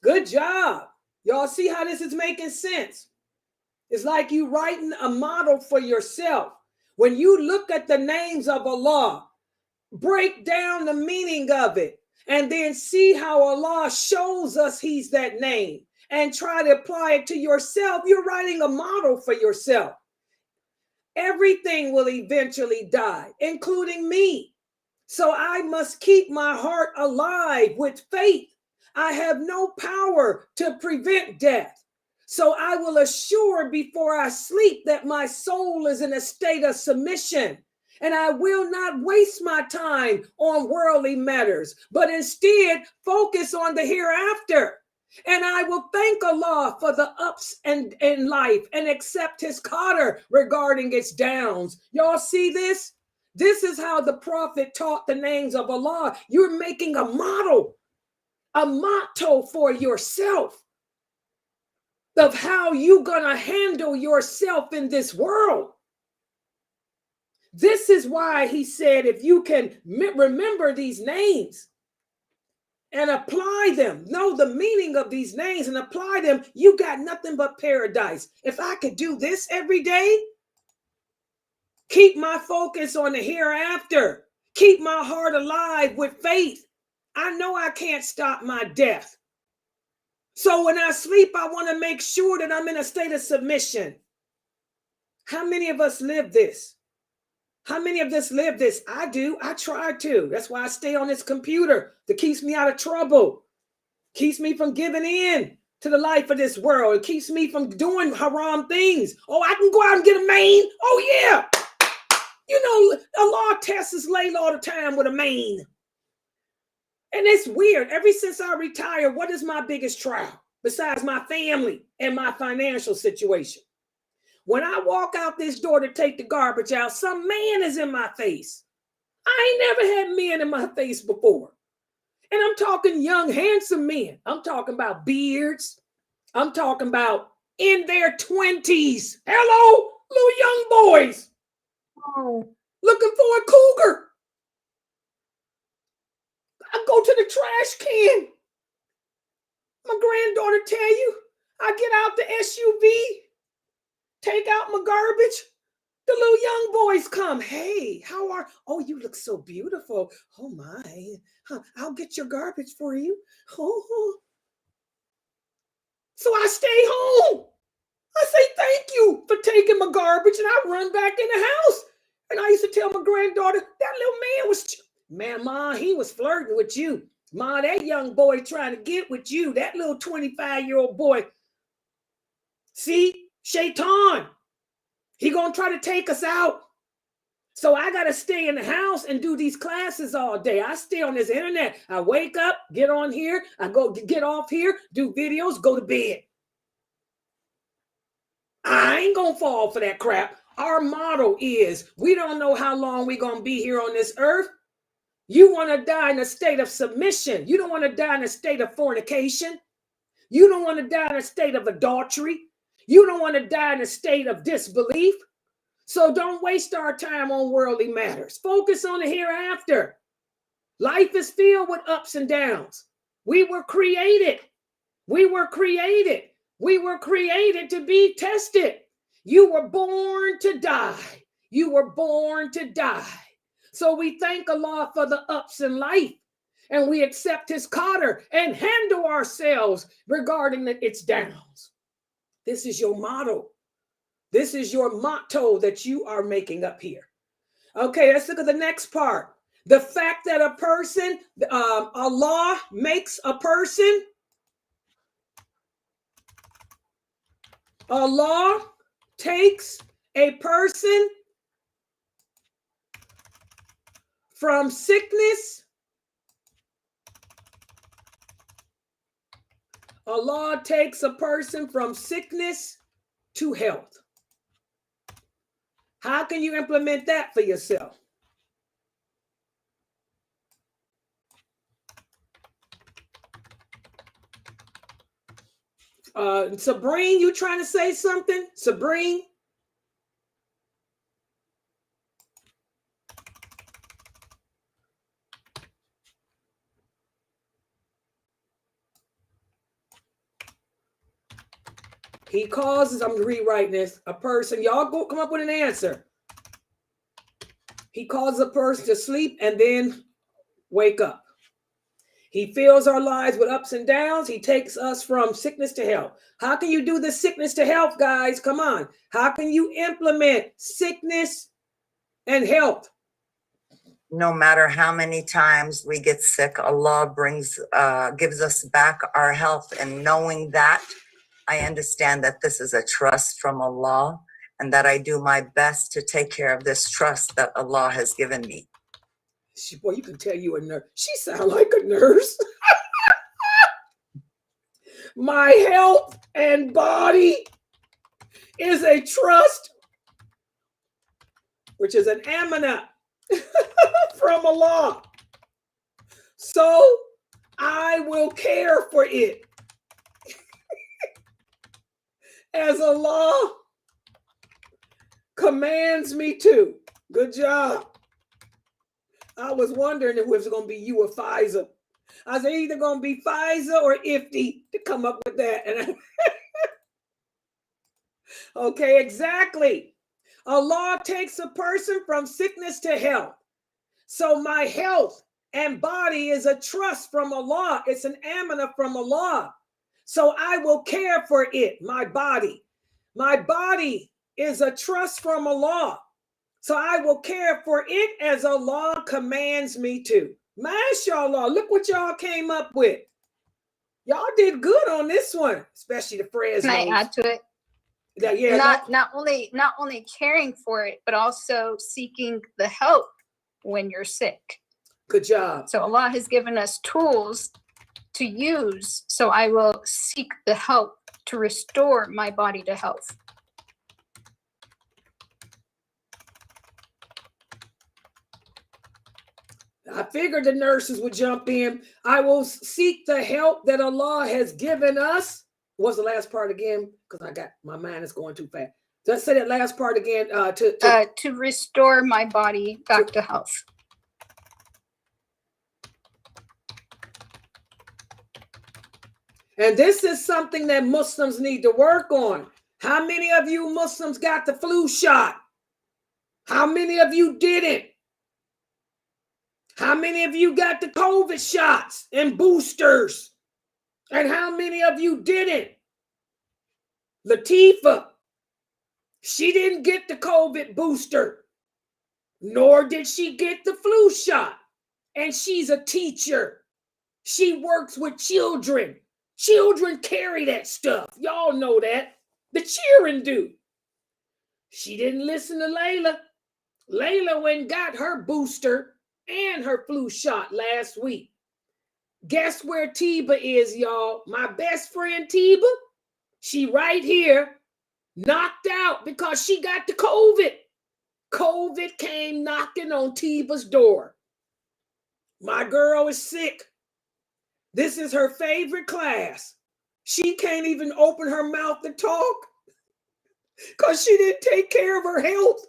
Good job. Y'all see how this is making sense? It's like you writing a model for yourself. When you look at the names of Allah, break down the meaning of it, and then see how Allah shows us he's that name and try to apply it to yourself. You're writing a model for yourself. Everything will eventually die, including me. So I must keep my heart alive with faith. I have no power to prevent death. So I will assure before I sleep that my soul is in a state of submission. And I will not waste my time on worldly matters, but instead focus on the hereafter. And I will thank Allah for the ups and in life and accept his qadr regarding its downs. Y'all see this? This is how the prophet taught the names of Allah. You're making a model, a motto for yourself of how you're going to handle yourself in this world. This is why he said, if you can remember these names and apply them, know the meaning of these names and apply them, you got nothing but paradise. If I could do this every day, keep my focus on the hereafter, keep my heart alive with faith, I know I can't stop my death. So when I sleep, I want to make sure that I'm in a state of submission. How many of us live this? How many of us live this? I do. I try to. That's why I stay on this computer that keeps me out of trouble, keeps me from giving in to the life of this world. It keeps me from doing haram things. Oh, I can go out and get a mane. Oh, yeah. You know, Allah tests Layla all the time with a mane. And it's weird. Ever since I retired, what is my biggest trial besides my family and my financial situation? When I walk out this door to take the garbage out, some man is in my face. I ain't never had men in my face before. And I'm talking young, handsome men. I'm talking about beards. I'm talking about in their 20s. Hello, little young boys. Oh, looking for a cougar. I go to the trash can. My granddaughter tell you, I get out the SUV, take out my garbage, The little young boys come. Hey, how are? Oh, you look so beautiful. Oh my, I'll get your garbage for you. Oh. So I stay home. I say thank you for taking my garbage, and I run back in the house. And I used to tell my granddaughter, that little man was, man, Ma, he was flirting with you. Ma, that young boy trying to get with you. That little 25-year-old boy. See, Shaitan, he gonna try to take us out. So I gotta stay in the house and do these classes all day. I stay on this internet. I wake up, get on here, I go get off here, do videos, go to bed. I ain't gonna fall for that crap. Our motto is, we don't know how long we're gonna be here on this earth. You wanna die in a state of submission. You don't wanna die in a state of fornication. You don't wanna die in a state of adultery. You don't wanna die in a state of disbelief. So don't waste our time on worldly matters. Focus on the hereafter. Life is filled with ups and downs. We were created. We were created. We were created to be tested. You were born to die. You were born to die. So we thank Allah for the ups in life, and we accept his qadr and handle ourselves regarding its downs. This is your motto. This is your motto that you are making up here. Okay, let's look at the next part. The fact that a person, Allah makes a person, Allah takes a person from sickness. Allah takes a person from sickness to health. How can you implement that for yourself? Sabrine, you trying to say something? Sabrine? He causes, I'm rewriting this, a person, y'all go come up with an answer. He causes a person to sleep and then wake up. He fills our lives with ups and downs. He takes us from sickness to health. How can you do the sickness to health, guys? Come on. How can you implement sickness and health? No matter how many times we get sick, Allah gives us back our health. And knowing that, I understand that this is a trust from Allah, and that I do my best to take care of this trust that Allah has given me. Boy, you can tell you a nurse. She sounds like a nurse. My health and body is a trust, which is an amanah from Allah. So I will care for it as Allah commands me to. Good job. I was wondering if it was going to be you or Pfizer. I said either going to be Pfizer or Ifty to come up with that. And okay, exactly. Allah takes a person from sickness to health. So my health and body is a trust from Allah. It's an amanah from Allah. So I will care for it, my body. My body is a trust from Allah. So I will care for it as Allah commands me to. MashaAllah, look what y'all came up with. Y'all did good on this one, especially the Fresnos. Can I add to it? Yeah, not only caring for it, but also seeking the help when you're sick. Good job. So Allah has given us tools to use. So I will seek the help to restore my body to health. I figured the nurses would jump in. I will seek the help that Allah has given us. What's the last part again? Because my mind is going too fast. Let's say that last part again. To restore my body back to health. And this is something that Muslims need to work on. How many of you Muslims got the flu shot? How many of you didn't? How many of you got the COVID shots and boosters? And how many of you didn't? Latifah, she didn't get the COVID booster, nor did she get the flu shot. And she's a teacher. She works with children. Children carry that stuff. Y'all know that. The cheering do. She didn't listen to Layla. Layla went and got her booster and her flu shot last week. Guess where Tiba is, y'all? My best friend Tiba, she right here, knocked out because she got the COVID. COVID came knocking on Tiba's door. My girl is sick. This is her favorite class. She can't even open her mouth to talk because she didn't take care of her health,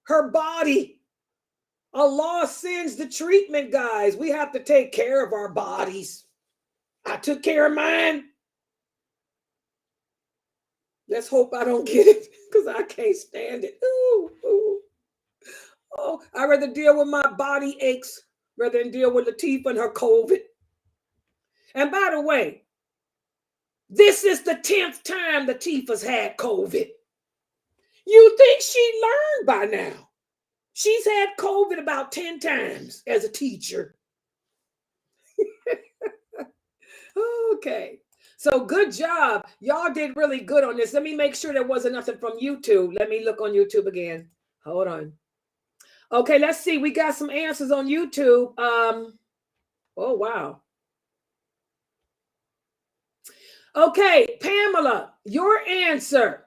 her body. Allah sends the treatment, guys. We have to take care of our bodies. I took care of mine. Let's hope I don't get it because I can't stand it. Ooh, ooh. Oh, I'd rather deal with my body aches rather than deal with Latifah and her COVID. And by the way, this is the 10th time Latifah's had COVID. You think she learned by now? She's had COVID about 10 times as a teacher. Okay. So good job. Y'all did really good on this. Let me make sure there wasn't nothing from YouTube. Let me look on YouTube again. Hold on. Okay, let's see. We got some answers on YouTube. Oh, wow. Okay, Pamela, your answer.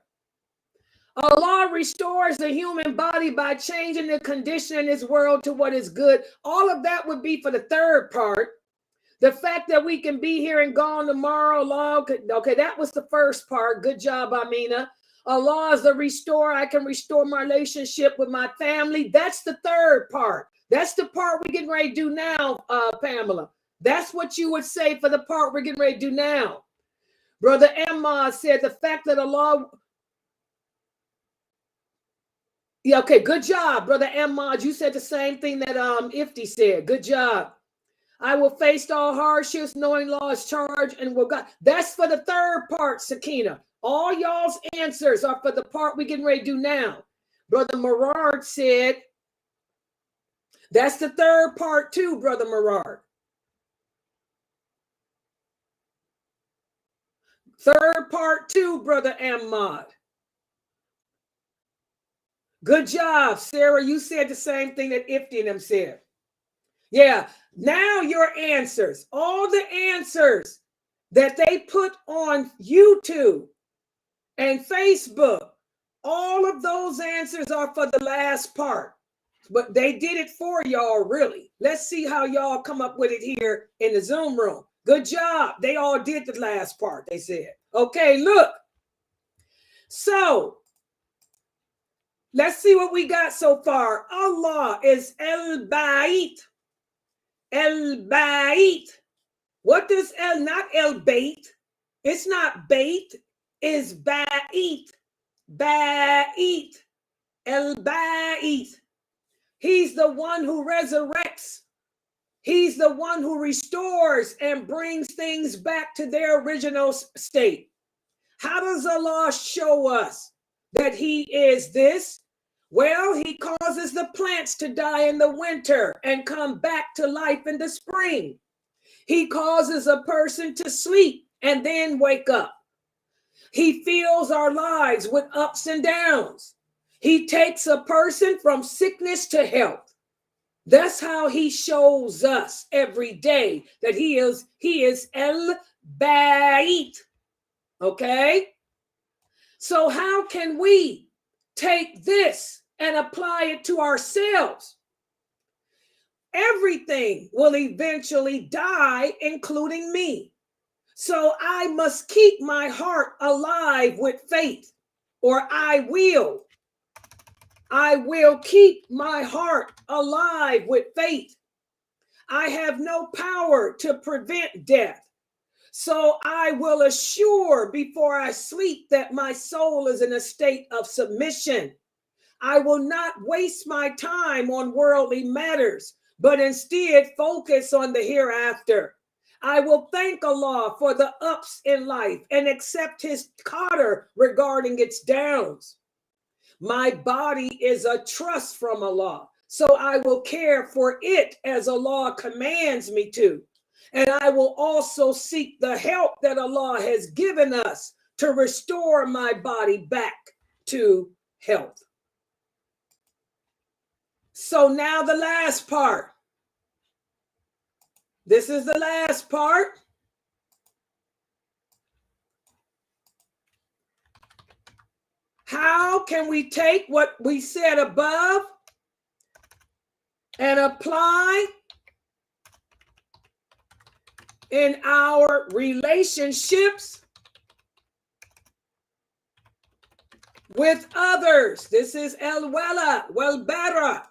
Allah restores the human body by changing the condition in this world to what is good. All of that would be for the third part. The fact that we can be here and gone tomorrow, Allah. Okay, that was the first part. Good job, Amina. Allah is the restorer. I can restore my relationship with my family. That's the third part. That's the part we're getting ready to do now, Pamela. That's what you would say for the part we're getting ready to do now. Brother Emma said the fact that Allah... Yeah, okay, good job, Brother Ahmad. You said the same thing that Ifti said. Good job. I will face all hardships, knowing law is charged, and will God. That's for the third part, Sakina. All y'all's answers are for the part we're getting ready to do now. Brother Merard said, that's the third part too, Brother Merard. Third part too, Brother Ahmad. Good job, Sarah. You said the same thing that Ifti and them said. Yeah, now your answers, all the answers that they put on YouTube and Facebook, all of those answers are for the last part. But they did it for y'all, really. Let's see how y'all come up with it here in the Zoom room. Good job. They all did the last part, they said. Okay, look. So, let's see what we got so far. Allah is El-Baith. El-Baith. What does El, not El-Bait. It's not Bait. It's Baith. Baith. El-Baith. He's the one who resurrects. He's the one who restores and brings things back to their original state. How does Allah show us that he is this? Well, he causes the plants to die in the winter and come back to life in the spring. He causes a person to sleep and then wake up. He fills our lives with ups and downs. He takes a person from sickness to health. That's how he shows us every day that he is El-Baith. Okay? So how can we take this and apply it to ourselves? Everything will eventually die, including me. So I must keep my heart alive with faith, or I will keep my heart alive with faith. I have no power to prevent death. So I will assure before I sleep that my soul is in a state of submission. I will not waste my time on worldly matters, but instead focus on the hereafter. I will thank Allah for the ups in life and accept his qadr regarding its downs. My body is a trust from Allah, so I will care for it as Allah commands me to. And I will also seek the help that Allah has given us to restore my body back to health. So now the last part. This is the last part. How can we take what we said above and apply in our relationships with others? This is el-wala, wal-bara.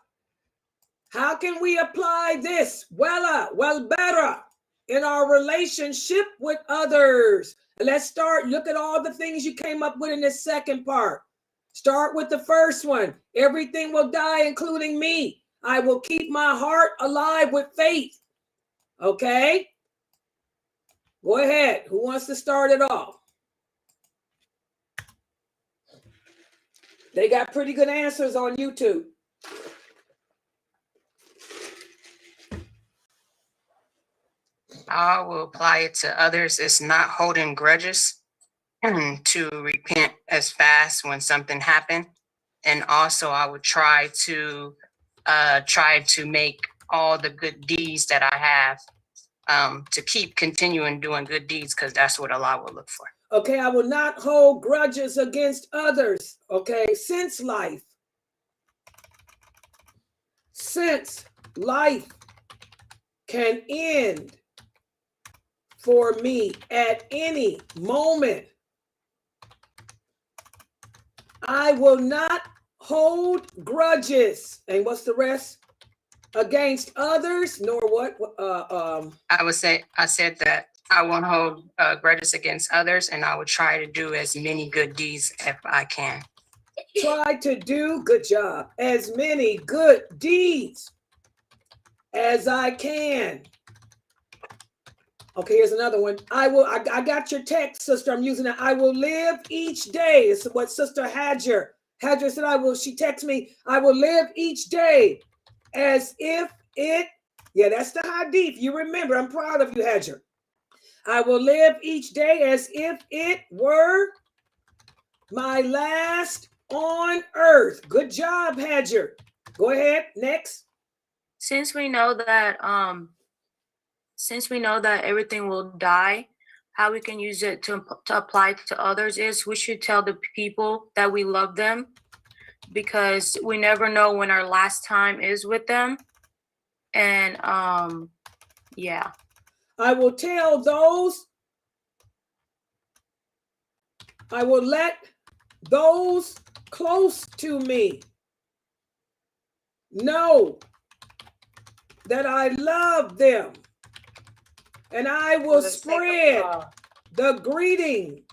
How can we apply this wala, wal-bara in our relationship with others? Let's start. Look at all the things you came up with in this second part. Start with the first one. Everything will die, including me. I will keep my heart alive with faith. Okay? Go ahead. Who wants to start it off? They got pretty good answers on YouTube. I will apply it to others. It's not holding grudges, to repent as fast when something happened. And also I would try to make all the good deeds that I have, to keep continuing doing good deeds, because that's what Allah will look for. Okay, I will not hold grudges against others. Okay, since life can end for me at any moment, I will not hold grudges. And what's the rest? Against others, nor what? I said that I won't hold grudges against others, and I would try to do as many good deeds if I can. Try to do, good job, as many good deeds as I can. Okay, here's another one. I got your text, sister. I'm using it. I will live each day. It's what Sister Hajar said. She texted me, I will live each day as if it, yeah, that's the hadith. You remember, I'm proud of you, Hajar. I will live each day as if it were my last on earth. Good job, Hajar. Go ahead, next. Since we know that everything will die, how we can use it to apply to others is we should tell the people that we love them, because we never know when our last time is with them. And yeah. I will tell those, I will let those close to me know that I love them, and I will spread the greeting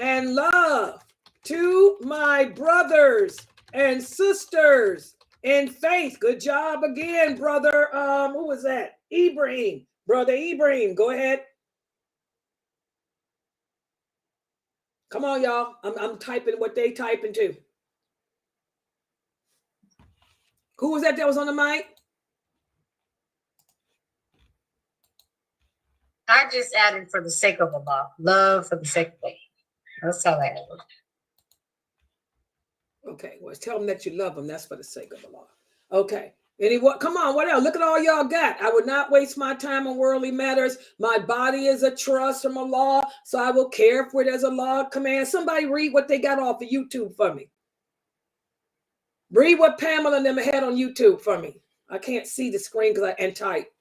and love to my brothers and sisters in faith. Good job again, brother. Who was that? Ibrahim. Brother Ibrahim, go ahead. Come on, y'all. I'm typing what they typing too. Who was that was on the mic? I just added for the sake of Allah. Love for the sake of Allah. That's all I added. Okay, well, tell them that you love them. That's for the sake of Allah. Okay. Anyone? Come on, what else? Look at all y'all got. I would not waste my time on worldly matters. My body is a trust from Allah, so I will care for it as Allah commands. Somebody read what they got off of YouTube for me. Read what Pamela and them had on YouTube for me. I can't see the screen because I type.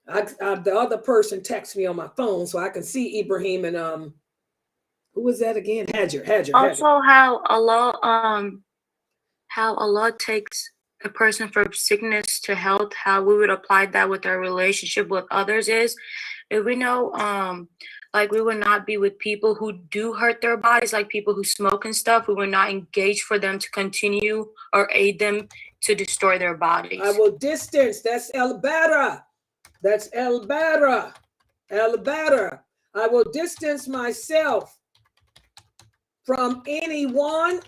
The other person texts me on my phone so I can see Ibrahim and who was that again? Hajar. Also, how Allah takes a person from sickness to health, how we would apply that with our relationship with others is If we know, like we would not be with people who do hurt their bodies, like people who smoke and stuff. We would not engage for them to continue or aid them to destroy their bodies. I will distance. That's el-bara. That's el-bara. El-bara. I will distance myself from anyone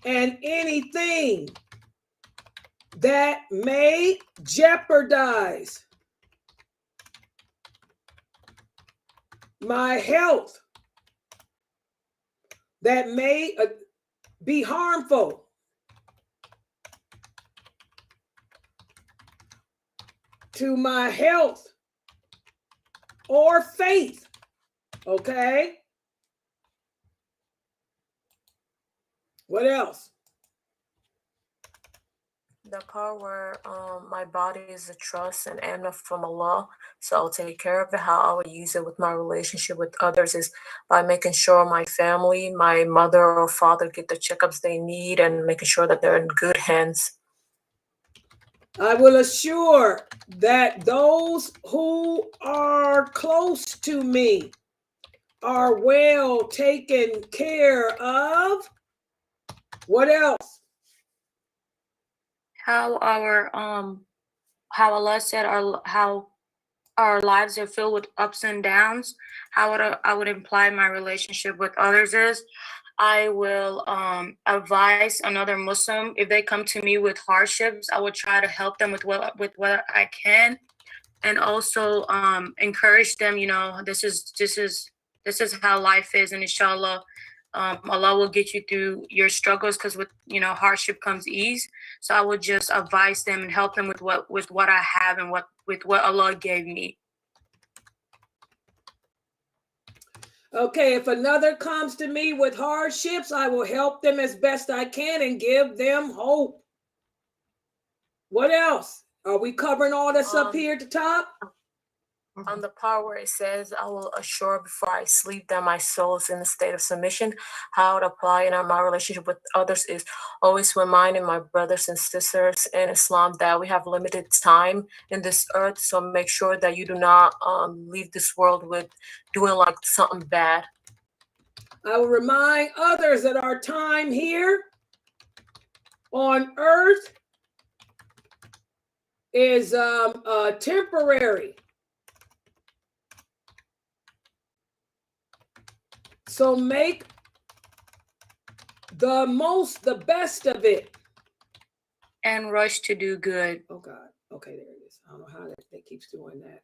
and anything that may jeopardize my health, that may be harmful to my health or faith. Okay? What else? The part where my body is a trust and amna from Allah, so I'll take care of it. How I would use it with my relationship with others is by making sure my family, my mother or father get the checkups they need and making sure that they're in good hands. I will assure that those who are close to me are well taken care of. What else? How Allah said how our lives are filled with ups and downs. How I would imply my relationship with others is I will advise another Muslim if they come to me with hardships. I would try to help them with what I can, and also encourage them. You know, this is how life is, and inshallah, Allah will get you through your struggles, because with hardship comes ease. So I would just advise them and help them with what I have and with what Allah gave me. Okay, if another comes to me with hardships, I will help them as best I can and give them hope. What else? Are we covering all this up here at the top? On the part where it says, I will assure before I sleep that my soul is in a state of submission, how it apply in my relationship with others is always reminding my brothers and sisters in Islam that we have limited time in this earth. So make sure that you do not leave this world with doing like something bad. I will remind others that our time here on earth is temporary. So make the best of it. And rush to do good. Oh God. Okay, there it is. I don't know how that keeps doing that.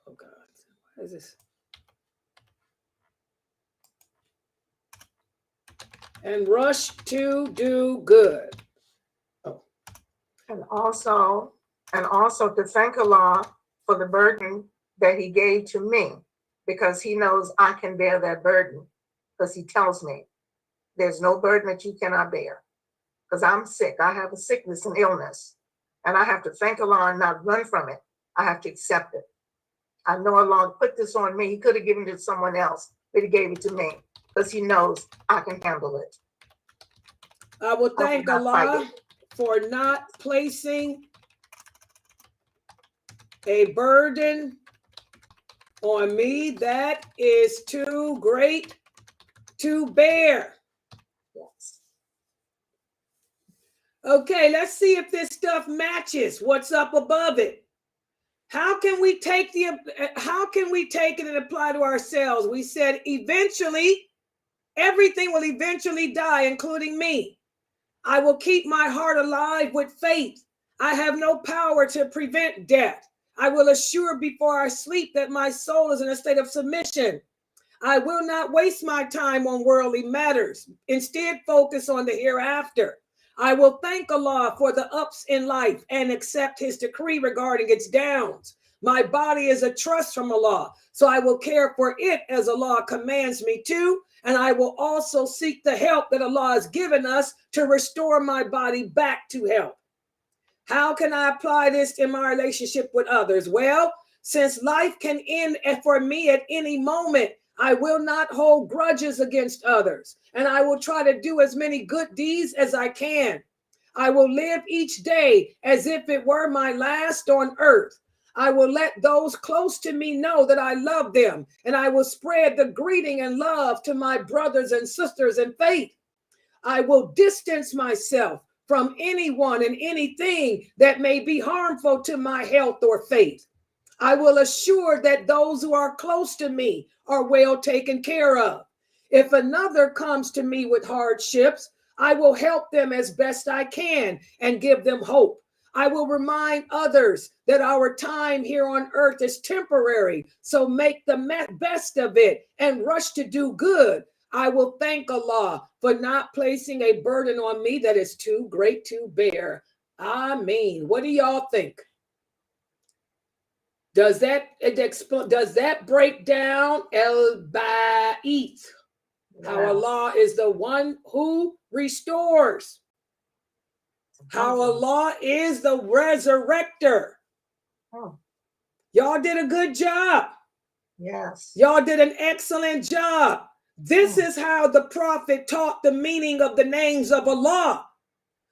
Oh God. What is this? And rush to do good. Oh. And also to thank Allah for the burden that he gave to me, because he knows I can bear that burden, because he tells me there's no burden that you cannot bear, because I'm sick. I have a sickness and illness, and I have to thank Allah and not run from it. I have to accept it. I know Allah put this on me. He could have given it to someone else, but he gave it to me because he knows I can handle it. I will thank Allah for not placing a burden on me that is too great to bear. Yes. Okay, let's see if this stuff matches what's up above it. How can we take it and apply to ourselves? We said eventually, everything will eventually die, including me. I will keep my heart alive with faith. I have no power to prevent death. I will assure before I sleep that my soul is in a state of submission. I will not waste my time on worldly matters. Instead, focus on the hereafter. I will thank Allah for the ups in life and accept his decree regarding its downs. My body is a trust from Allah, so I will care for it as Allah commands me to, and I will also seek the help that Allah has given us to restore my body back to health. How can I apply this in my relationship with others? Well, since life can end for me at any moment, I will not hold grudges against others, and I will try to do as many good deeds as I can. I will live each day as if it were my last on earth. I will let those close to me know that I love them, and I will spread the greeting and love to my brothers and sisters in faith. I will distance myself from anyone and anything that may be harmful to my health or faith. I will assure that those who are close to me are well taken care of. If another comes to me with hardships, I will help them as best I can and give them hope. I will remind others that our time here on earth is temporary, so make the best of it and rush to do good. I will thank Allah for not placing a burden on me that is too great to bear. Amen. What do y'all think? Does that break down Baith? How Allah is the one who restores. How Allah is the resurrector. Oh. Y'all did a good job. Yes. Y'all did an excellent job. This is how the prophet taught the meaning of the names of Allah.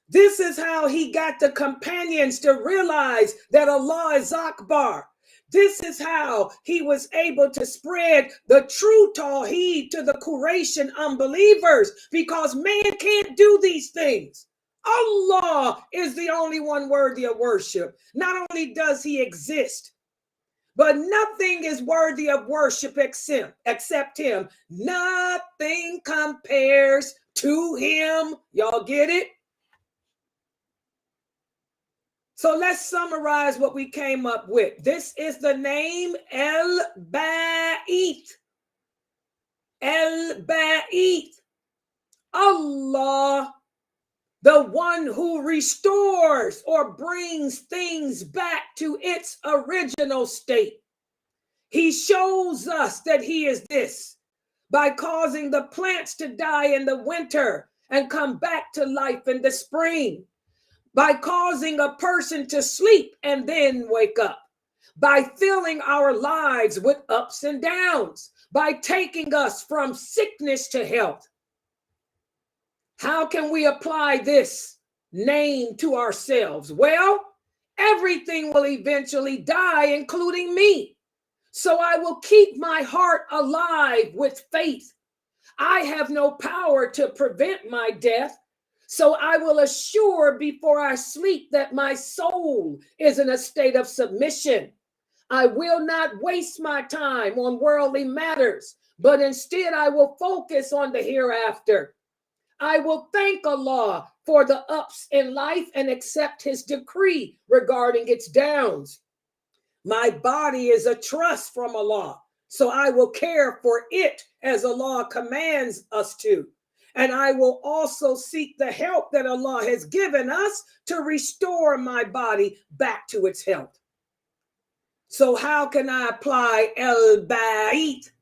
This is how he got the companions to realize that Allah is Akbar. This is how he was able to spread the true Tawheed to the Quraysh and unbelievers, because man can't do these things. Allah is the only one worthy of worship. Not only does he exist, but nothing is worthy of worship except him. Nothing compares to him. Y'all get it? So let's summarize what we came up with. This is the name Baith. Baith. Allah, the one who restores or brings things back to its original state. He shows us that he is this by causing the plants to die in the winter and come back to life in the spring, by causing a person to sleep and then wake up, by filling our lives with ups and downs, by taking us from sickness to health. How can we apply this name to ourselves? Well, everything will eventually die, including me. So I will keep my heart alive with faith. I have no power to prevent my death. So I will assure before I sleep that my soul is in a state of submission. I will not waste my time on worldly matters, but instead I will focus on the hereafter. I will thank Allah for the ups in life and accept his decree regarding its downs. My body is a trust from Allah, so I will care for it as Allah commands us to. And I will also seek the help that Allah has given us to restore my body back to its health. So how can I apply Baith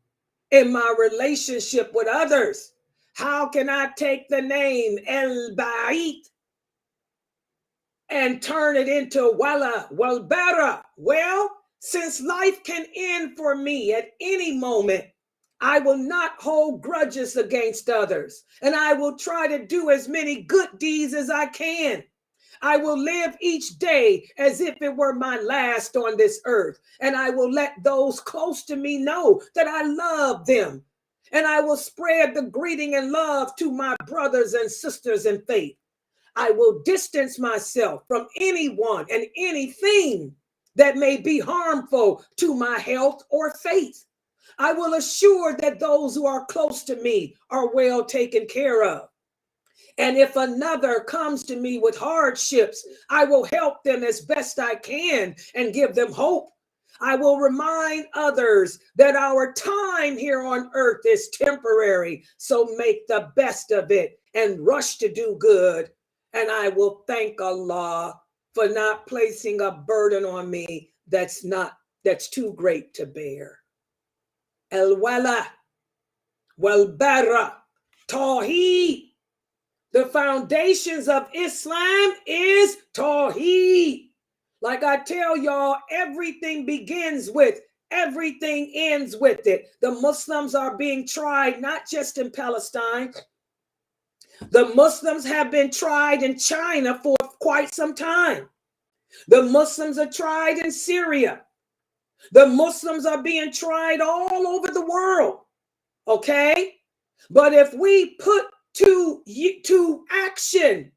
in my relationship with others? How can I take the name Baith and turn it into Walbara? Well, since life can end for me at any moment, I will not hold grudges against others, and I will try to do as many good deeds as I can. I will live each day as if it were my last on this earth, and I will let those close to me know that I love them. And I will spread the greeting and love to my brothers and sisters in faith. I will distance myself from anyone and anything that may be harmful to my health or faith. I will assure that those who are close to me are well taken care of. And if another comes to me with hardships, I will help them as best I can and give them hope. I will remind others that our time here on earth is temporary, so make the best of it and rush to do good. And I will thank Allah for not placing a burden on me that's too great to bear. Al-Wala, Wal-Bara, Tawheed. The foundations of Islam is Tawheed. Like I tell y'all, everything begins with, everything ends with it. The Muslims are being tried not just in Palestine. The Muslims have been tried in China for quite some time. The Muslims are tried in Syria. The Muslims are being tried all over the world. Okay? But if we put to action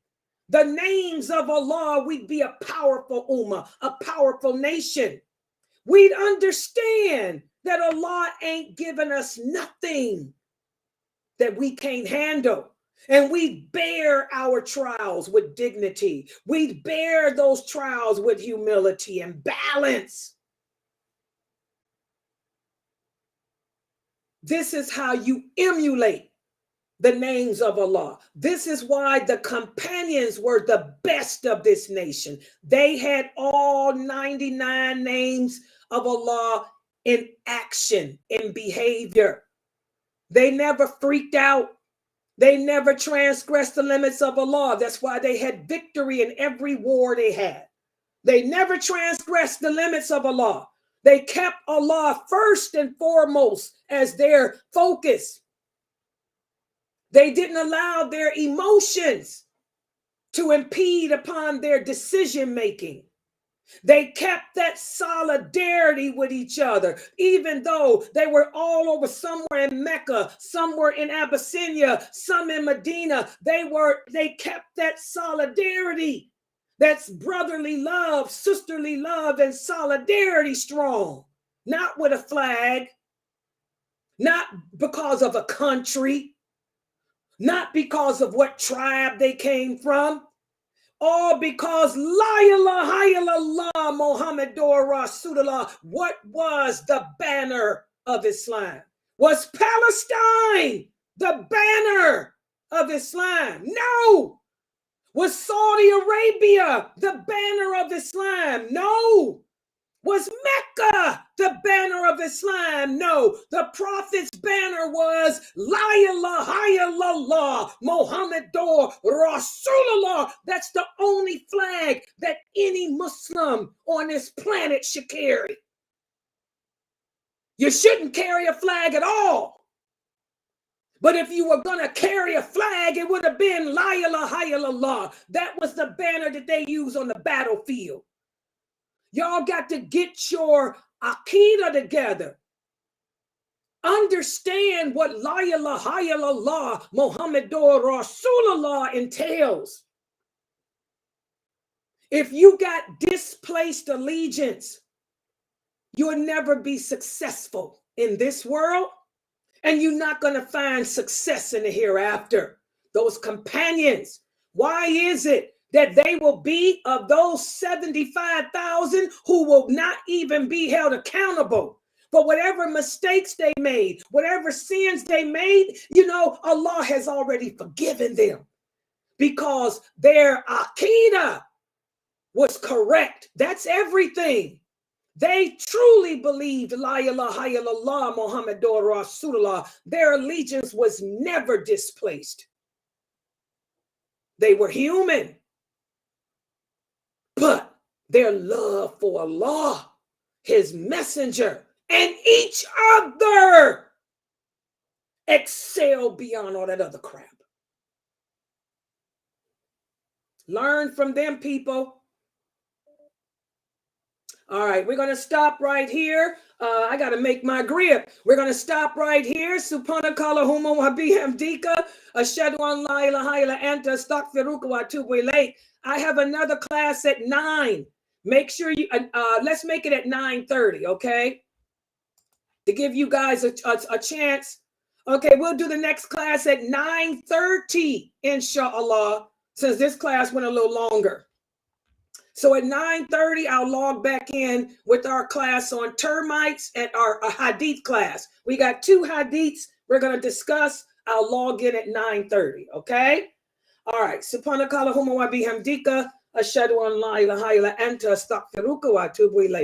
the names of Allah, we'd be a powerful ummah, a powerful nation. We'd understand that Allah ain't given us nothing that we can't handle. And we bear our trials with dignity. We bear those trials with humility and balance. This is how you emulate the names of Allah. This is why the companions were the best of this nation. They had all 99 names of Allah in action, in behavior. They never freaked out. They never transgressed the limits of Allah. That's why they had victory in every war they had. They never transgressed the limits of Allah. They kept Allah first and foremost as their focus. They didn't allow their emotions to impede upon their decision making. They kept that solidarity with each other, even though they were all over, somewhere in Mecca, somewhere in Abyssinia, some in Medina. They kept that solidarity. That's brotherly love, sisterly love, and solidarity strong. Not with a flag, not because of a country, not because of what tribe they came from. All because La ilaha illallah Muhammadur Rasulullah. What was the banner of Islam? Was Palestine the banner of Islam? No. Was Saudi Arabia the banner of Islam? No. Was Mecca the banner of Islam? No. The Prophet's banner was La ilaha illallah Muhammadur Rasulullah. That's the only flag that any Muslim on this planet should carry. You shouldn't carry a flag at all. But if you were going to carry a flag, it would have been La ilaha illallah. That was the banner that they used on the battlefield. Y'all got to get your aqidah together. Understand what La ilaha illallah Muhammadur Rasulullah entails. If you got displaced allegiance, you'll never be successful in this world, and you're not going to find success in the hereafter. Those companions, why is it that they will be of those 75,000 who will not even be held accountable for whatever mistakes they made, whatever sins they made? You know, Allah has already forgiven them because their aqidah was correct. That's everything. They truly believed La ilaha illallah Muhammadur Rasulullah. Their allegiance was never displaced. They were human. But their love for Allah, his messenger, and each other excel beyond all that other crap. Learn from them, people. All right, we're going to stop right here. I got to make my grip. We're going to stop right here. Subhanakallahumma wa bihamdika ashhadu an la ilaha illa anta astaghfiruka wa atubu ilayk. I have another class at 9. Make sure you let's make it at 9:30, okay? To give you guys a chance. Okay, we'll do the next class at 9:30, inshallah, since this class went a little longer. So at 9:30, I'll log back in with our class on termites and our hadith class. We got 2 hadiths we're going to discuss. I'll log in at 9:30, okay? All right. Subhanakallahumma wa bihamdika ashhadu an la ilaha illa anta astaghfiruka wa atubu ilayk.